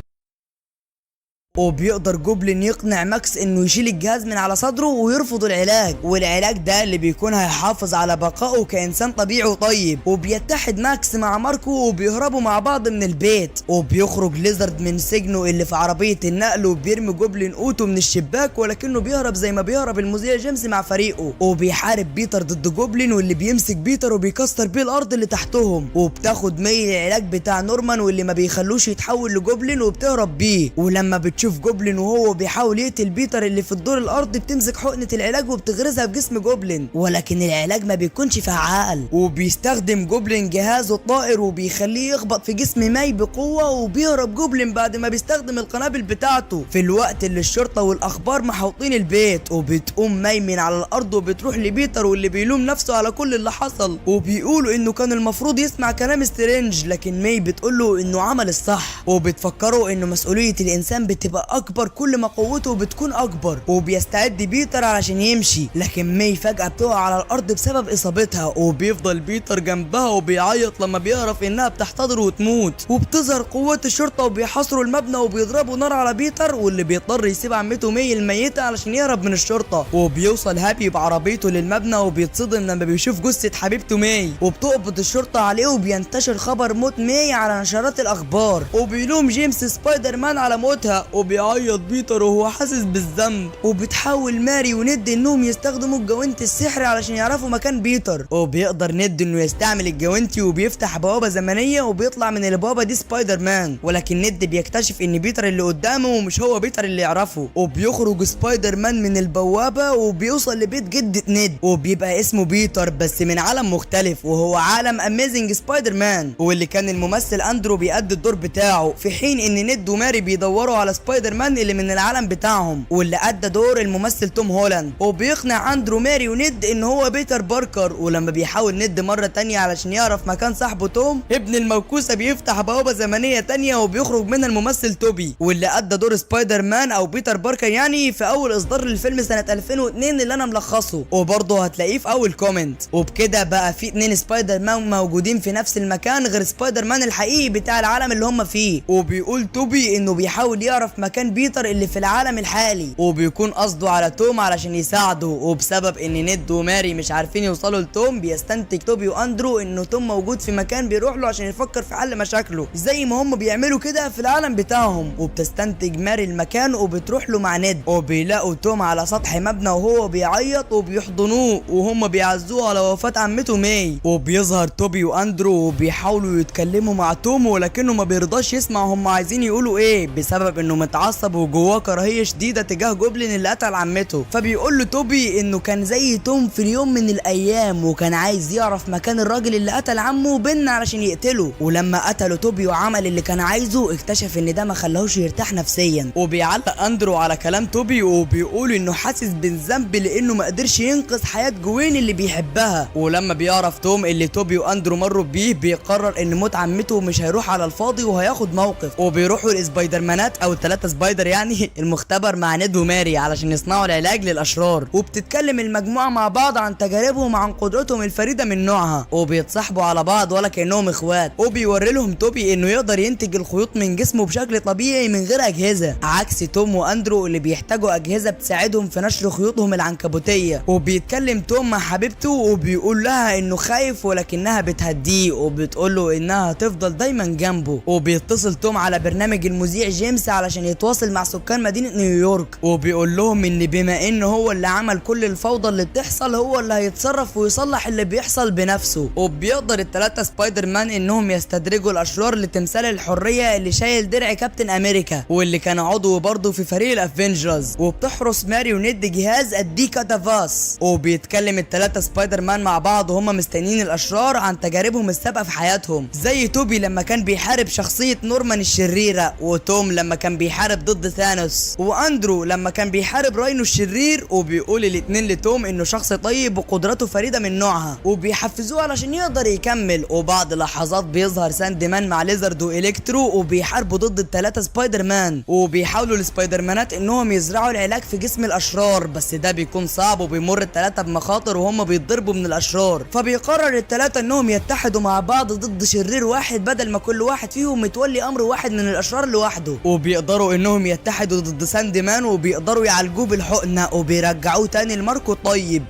وبيقدر جوبلين يقنع ماكس انه يشيل الجهاز من على صدره ويرفض العلاج، والعلاج ده اللي بيكون هيحافظ على بقائه كانسان طبيعي وطيب، وبيتحد ماكس مع ماركو وبيهربوا مع بعض من البيت، وبيخرج ليزارد من سجنه اللي في عربيه النقل وبيرمي جوبلين اوتو من الشباك، ولكنه بيهرب زي ما بيهرب المذيع جيمس مع فريقه، وبيحارب بيتر ضد جوبلين واللي بيمسك بيتر وبيكسر بيه الارض اللي تحتهم، وبتاخد مي العلاج بتاع نورمان واللي ما بيخلوش يتحول لجوبلين وبتهرب بيه، ولما بتشوف جوبلين وهو بيحاول يقتل بيتر اللي في الدور الارضي بتمسك حقنه العلاج وبتغرزها في جسم جوبلين، ولكن العلاج ما بيكونش فعال، وبيستخدم جوبلين جهازه الطائر وبيخليه يخبط في جسم ماي بقوه، وبيهرب جوبلين بعد ما بيستخدم القنابل بتاعته في الوقت اللي الشرطه والاخبار محوطين البيت، وبتقوم ماي من على الارض وبتروح لبيتر واللي بيلوم نفسه على كل اللي حصل، وبيقولوا انه كان المفروض يسمع كلام سترينج، لكن ماي بتقوله انه عمل الصح، وبتفكره انه مسؤوليه الانسان بتبقى اكبر كل ما قوته بتكون اكبر، وبيستعد بيتر علشان يمشي، لكن ماي فجأة بتقع على الارض بسبب اصابتها، وبيفضل بيتر جنبها وبيعيط لما بيعرف انها بتحتضر وتموت، وبتظهر قوات الشرطة وبيحاصروا المبنى وبيضربوا نار على بيتر واللي بيضطر يسيب عمته ماي الميتة علشان يهرب من الشرطة، وبيوصل هابي بعربيته للمبنى وبيتصدم لما بيشوف جثة حبيبته ماي، وبتقبض الشرطة عليه وبينتشر خبر موت ماي على نشرات الاخبار، وبيلوم جيمس سبايدر مان على موتها، وبيعيط بيتر وهو حاسس بالذنب، وبتحاول ماري وند انهم يستخدموا الجوانت السحري علشان يعرفوا مكان بيتر، وبيقدر ند انه يستعمل الجوانتي وبيفتح بوابه زمنيه وبيطلع من البوابه دي سبايدر مان، ولكن ند بيكتشف ان بيتر اللي قدامه ومش هو بيتر اللي يعرفه، وبيخرج سبايدر مان من البوابه وبيوصل لبيت جدة ند وبيبقى اسمه بيتر بس من عالم مختلف وهو عالم اميزنج سبايدر مان، واللي كان الممثل اندرو بيأدي الدور بتاعه، في حين ان ند وماري بيدوروا على سبايدر مان اللي من العالم بتاعهم واللي ادى دور الممثل توم هولاند. وبيقنع اندرو ماري وند ان هو بيتر باركر. ولما بيحاول ند مره تانية علشان يعرف مكان صاحبه توم، ابن الموكوسه بيفتح بوابه زمنيه تانية وبيخرج منها الممثل توبي واللي ادى دور سبايدر مان او بيتر باركر يعني في اول اصدار للفيلم سنه 2002 اللي انا ملخصه، وبرضه هتلاقيه في اول كومنت. وبكده بقى في 2 سبايدر مان موجودين في نفس المكان غير سبايدر مان الحقيقي بتاع العالم اللي هم فيه. وبيقول توبي انه بيحاول يعرف مكان بيتر اللي في العالم الحالي، وبيكون قصده على توم علشان يساعده. وبسبب ان ند وماري مش عارفين يوصلوا لتوم، بيستنتج توبي واندرو انه توم موجود في مكان بيروح له عشان يفكر في حل مشاكله زي ما هم بيعملوا كده في العالم بتاعهم. وبتستنتج ماري المكان وبتروح له مع ند، وبيلاقوا توم على سطح مبنى وهو بيعيط وبيحضنوه وهم بيعزوه على وفاة عمته ماي. وبيظهر توبي واندرو وبيحاولوا يتكلموا مع توم ولكنه ما بيرضاش يسمع هم عايزين يقولوا ايه بسبب انه متعصب وجواه كراهيه شديده تجاه جوبلين اللي قتل عمته. فبيقول له توبي انه كان زي توم في اليوم من الايام وكان عايز يعرف مكان الراجل اللي قتل عمه بن علشان يقتله. ولما قتله توبي وعمل اللي كان عايزه، اكتشف ان ده ما خلاهوش يرتاح نفسيا. وبيعلق اندرو على كلام توبي وبيقول انه حاسس بالذنب لانه ما قدرش ينقذ حياه جوين اللي بيحبها. ولما بيعرف توم اللي توبي واندرو مروا بيه، بيقرر ان موت عمته مش هيروح على الفاضي وهياخد موقف. وبيروحوا السبايدر مانات او الثلاثه سبايدر يعني المختبر مع ند وماري علشان يصنعوا العلاج للاشرار. وبتتكلم المجموعه مع بعض عن تجاربهم وعن قدرتهم الفريده من نوعها، وبيتصاحبوا على بعض ولا كانهم اخوات. وبيوري لهم توبي انه يقدر ينتج الخيوط من جسمه بشكل طبيعي من غير اجهزه، عكس توم واندرو اللي بيحتاجوا اجهزه بتساعدهم في نشر خيوطهم العنكبوتيه. وبيتكلم توم مع حبيبته وبيقول لها انه خايف ولكنها بتهديه وبتقول له انها هتفضل دايما جنبه. وبيتصل توم على برنامج المذيع جيمس علشان يتواصل مع سكان مدينه نيويورك، وبيقول لهم ان بما انه هو اللي عمل كل الفوضى اللي بتحصل، هو اللي هيتصرف ويصلح اللي بيحصل بنفسه. وبيقدر الثلاثه سبايدر مان انهم يستدرجوا الاشرار لتمثال الحريه اللي شايل درع كابتن امريكا واللي كان عضو برضه في فريق الافنجرز. وبتحرس ماري وند جهاز الديكا دافاس. وبيتكلم الثلاثه سبايدر مان مع بعض وهم مستنيين الاشرار عن تجاربهم السابقه في حياتهم، زي توبي لما كان بيحارب شخصيه نورمان الشريره، وتوم لما كان بيحارب ضد ثانوس، واندرو لما كان بيحارب راينو الشرير. وبيقول الاتنين لتوم انه شخص طيب وقدراته فريده من نوعها، وبيحفزوه علشان يقدر يكمل. وبعد لحظات بيظهر ساند مان مع ليزرد والكترو وبيحاربوا ضد الثلاثه سبايدر مان. وبيحاولوا السبايدر مانات انهم يزرعوا العلاج في جسم الاشرار، بس ده بيكون صعب وبيمر الثلاثه بمخاطر وهم بيتضربوا من الاشرار. فبيقرر الثلاثه انهم يتحدوا مع بعض ضد شرير واحد بدل ما كل واحد فيهم متولي امر واحد من الاشرار لوحده. وبيقدروا انهم يتحدوا ضد ساند مان وبيقدروا يعالجوه بالحقنه وبيرجعوه تاني لماركو طيب،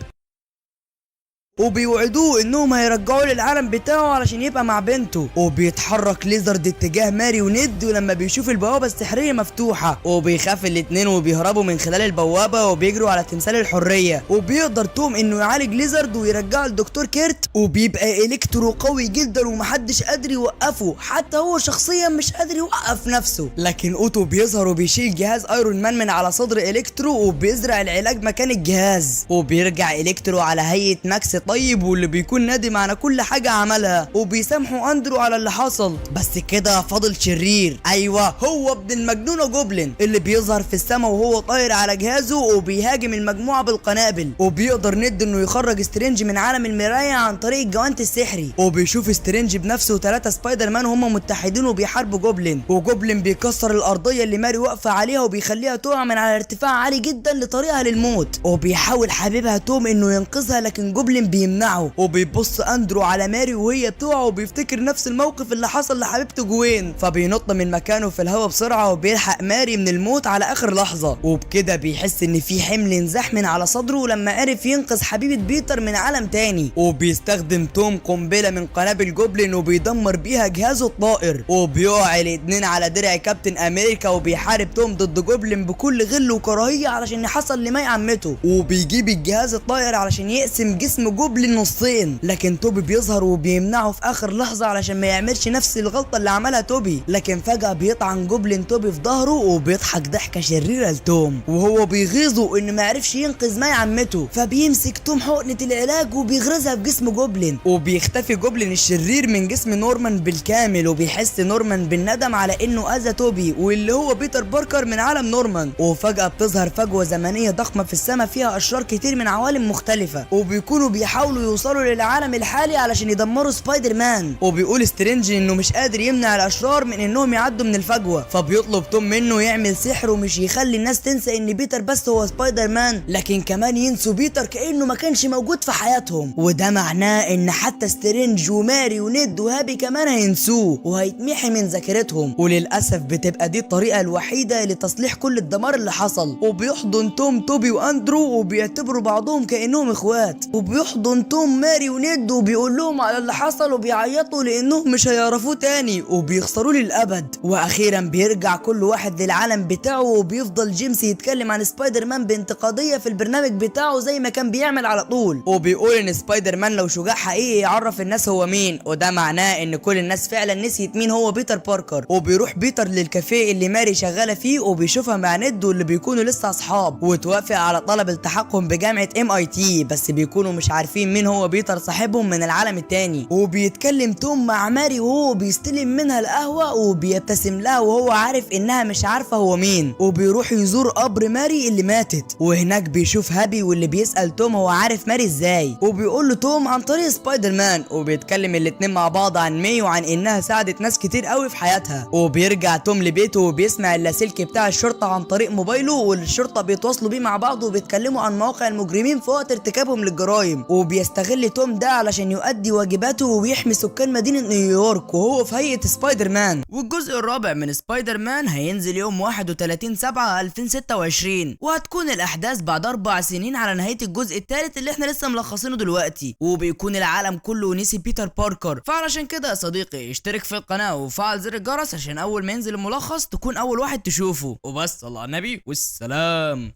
وبيوعدوه انهم هيرجعوه للعالم بتاعه علشان يبقى مع بنته. وبيتحرك ليزرد اتجاه ماري وند، ولما بيشوف البوابه السحريه مفتوحه وبيخاف الاتنين وبيهربوا من خلال البوابه وبيجروا على تمثال الحريه. وبيقدر توم انه يعالج ليزرد ويرجعه لدكتور كيرت، وبيبقى الكترو قوي جدا ومحدش قادر يوقفه، حتى هو شخصيا مش قادر يوقف نفسه. لكن اوتو بيظهر وبيشيل جهاز ايرون مان من على صدر الكترو وبيزرع العلاج مكان الجهاز. وبيرجع الكترو على هيئه ماكس طيب واللي بيكون نادم على كل حاجه عملها، وبيسامحوا اندرو على اللي حصل. بس كده فاضل شرير، ايوه هو ابن المجنونه جوبلين اللي بيظهر في السماء وهو طاير على جهازه وبيهاجم المجموعه بالقنابل. وبيقدر ند انه يخرج سترينج من عالم المرايه عن طريق الجوانت السحري. وبيشوف سترينج بنفسه وثلاثه سبايدر مان وهم متحدين وبيحاربوا جوبلين. وجوبلين بيكسر الارضيه اللي ماري واقفه عليها وبيخليها تقع من على ارتفاع عالي جدا لطريقها للموت. وبيحاول حبيبها توم انه ينقذها لكن جوبلين بيمنعه. وبيبص اندرو على ماري وهي بتقع وبيفتكر نفس الموقف اللي حصل لحبيبته جوين، فبينط من مكانه في الهواء بسرعه وبيلحق ماري من الموت على اخر لحظه. وبكده بيحس ان في حمل انزاح من على صدره لما عرف ينقذ حبيبه بيتر من عالم تاني. وبيستخدم توم قنبله من قنابل جوبلين وبيدمر بيها جهازه الطائر. وبيقع الاتنين على درع كابتن امريكا وبيحارب توم ضد جوبلين بكل غل وكراهيه علشان حصل لماي عمته. وبيجيب الجهاز الطائر علشان يقسم جسم جوبلين جوبلين نصين، لكن توبي بيظهر وبيمنعه في اخر لحظه علشان ما يعملش نفس الغلطه اللي عملها توبي. لكن فجاه بيطعن جوبلين توبي في ظهره وبيضحك ضحكه شريره لتوم، وهو بيغيظه ان ما عرفش ينقذ ماي عمته، فبيمسك توم حقنه العلاج وبيغرزها في جسم جوبلين، وبيختفي جوبلين الشرير من جسم نورمان بالكامل. وبيحس نورمان بالندم على انه اذى توبي واللي هو بيتر باركر من عالم نورمان. وفجاه بتظهر فجوه زمنيه ضخمه في السماء فيها اشرار كتير من عوالم مختلفه، وبيكونوا بيحاولوا يوصلوا للعالم الحالي علشان يدمروا سبايدر مان. وبيقول سترينج انه مش قادر يمنع الاشرار من انهم يعدوا من الفجوه، فبيطلب توم منه يعمل سحر ومش يخلي الناس تنسى ان بيتر بس هو سبايدر مان، لكن كمان ينسوا بيتر كانه ما كانش موجود في حياتهم. وده معناه ان حتى سترينج وماري ونيد وهابي كمان هينسوه وهيتمحي من ذاكرتهم. وللاسف بتبقى دي الطريقه الوحيده لتصليح كل الدمار اللي حصل. وبيحضن توم توبي واندرو وبيعتبروا بعضهم كانهم اخوات، وبيحضن توم ماري ونيد وبيقول لهم على اللي حصل وبيعيطوا لانهم مش هيعرفوه تاني وبيخسروه للابد. واخيرا بيرجع كل واحد للعالم بتاعه، وبيفضل جيمس يتكلم عن سبايدر مان بانتقاديه في البرنامج بتاعه زي ما كان بيعمل على طول، وبيقول ان سبايدر مان لو شجاع حقيقي يعرف الناس هو مين، وده معناه ان كل الناس فعلا نسيت مين هو بيتر باركر. وبيروح بيتر للكافيه اللي ماري شغاله فيه وبيشوفها مع نيد واللي بيكونوا لسه اصحاب، وتوافق على طلب التحقهم بجامعه MIT، بس بيكونوا مش عارفين مين هو بيتر صاحبهم من العالم التاني. وبيتكلم توم مع ماري وهو بيستلم منها القهوه وبيبتسم لها وهو عارف انها مش عارفه هو مين، وبيروح يزور قبر ماري اللي ماتت. وهناك بيشوف هابي واللي بيسأل توم هو عارف ماري ازاي، وبيقول له توم عن طريق سبايدر مان. وبيتكلم الاتنين مع بعض عن مي وعن انها ساعدت ناس كتير قوي في حياتها. وبيرجع توم لبيته وبيسمع اللاسلكي بتاع الشرطه عن طريق موبايله، والشرطه بيتواصلوا بيه مع بعض وبيتكلموا عن مواقع المجرمين في وقت ارتكابهم للجرائم. وبيستغل توم ده علشان يؤدي واجباته ويحمي سكان مدينه نيويورك وهو في هيئه سبايدر مان. والجزء الرابع من سبايدر مان هينزل يوم 31/7/2026، وهتكون الاحداث بعد 4 سنين على نهايه الجزء الثالث اللي احنا لسه ملخصينه دلوقتي، وبيكون العالم كله نسي بيتر باركر. فعلشان كده يا صديقي اشترك في القناه وفعل زر الجرس عشان اول ما ينزل الملخص تكون اول واحد تشوفه. وبس، صلى على النبي والسلام.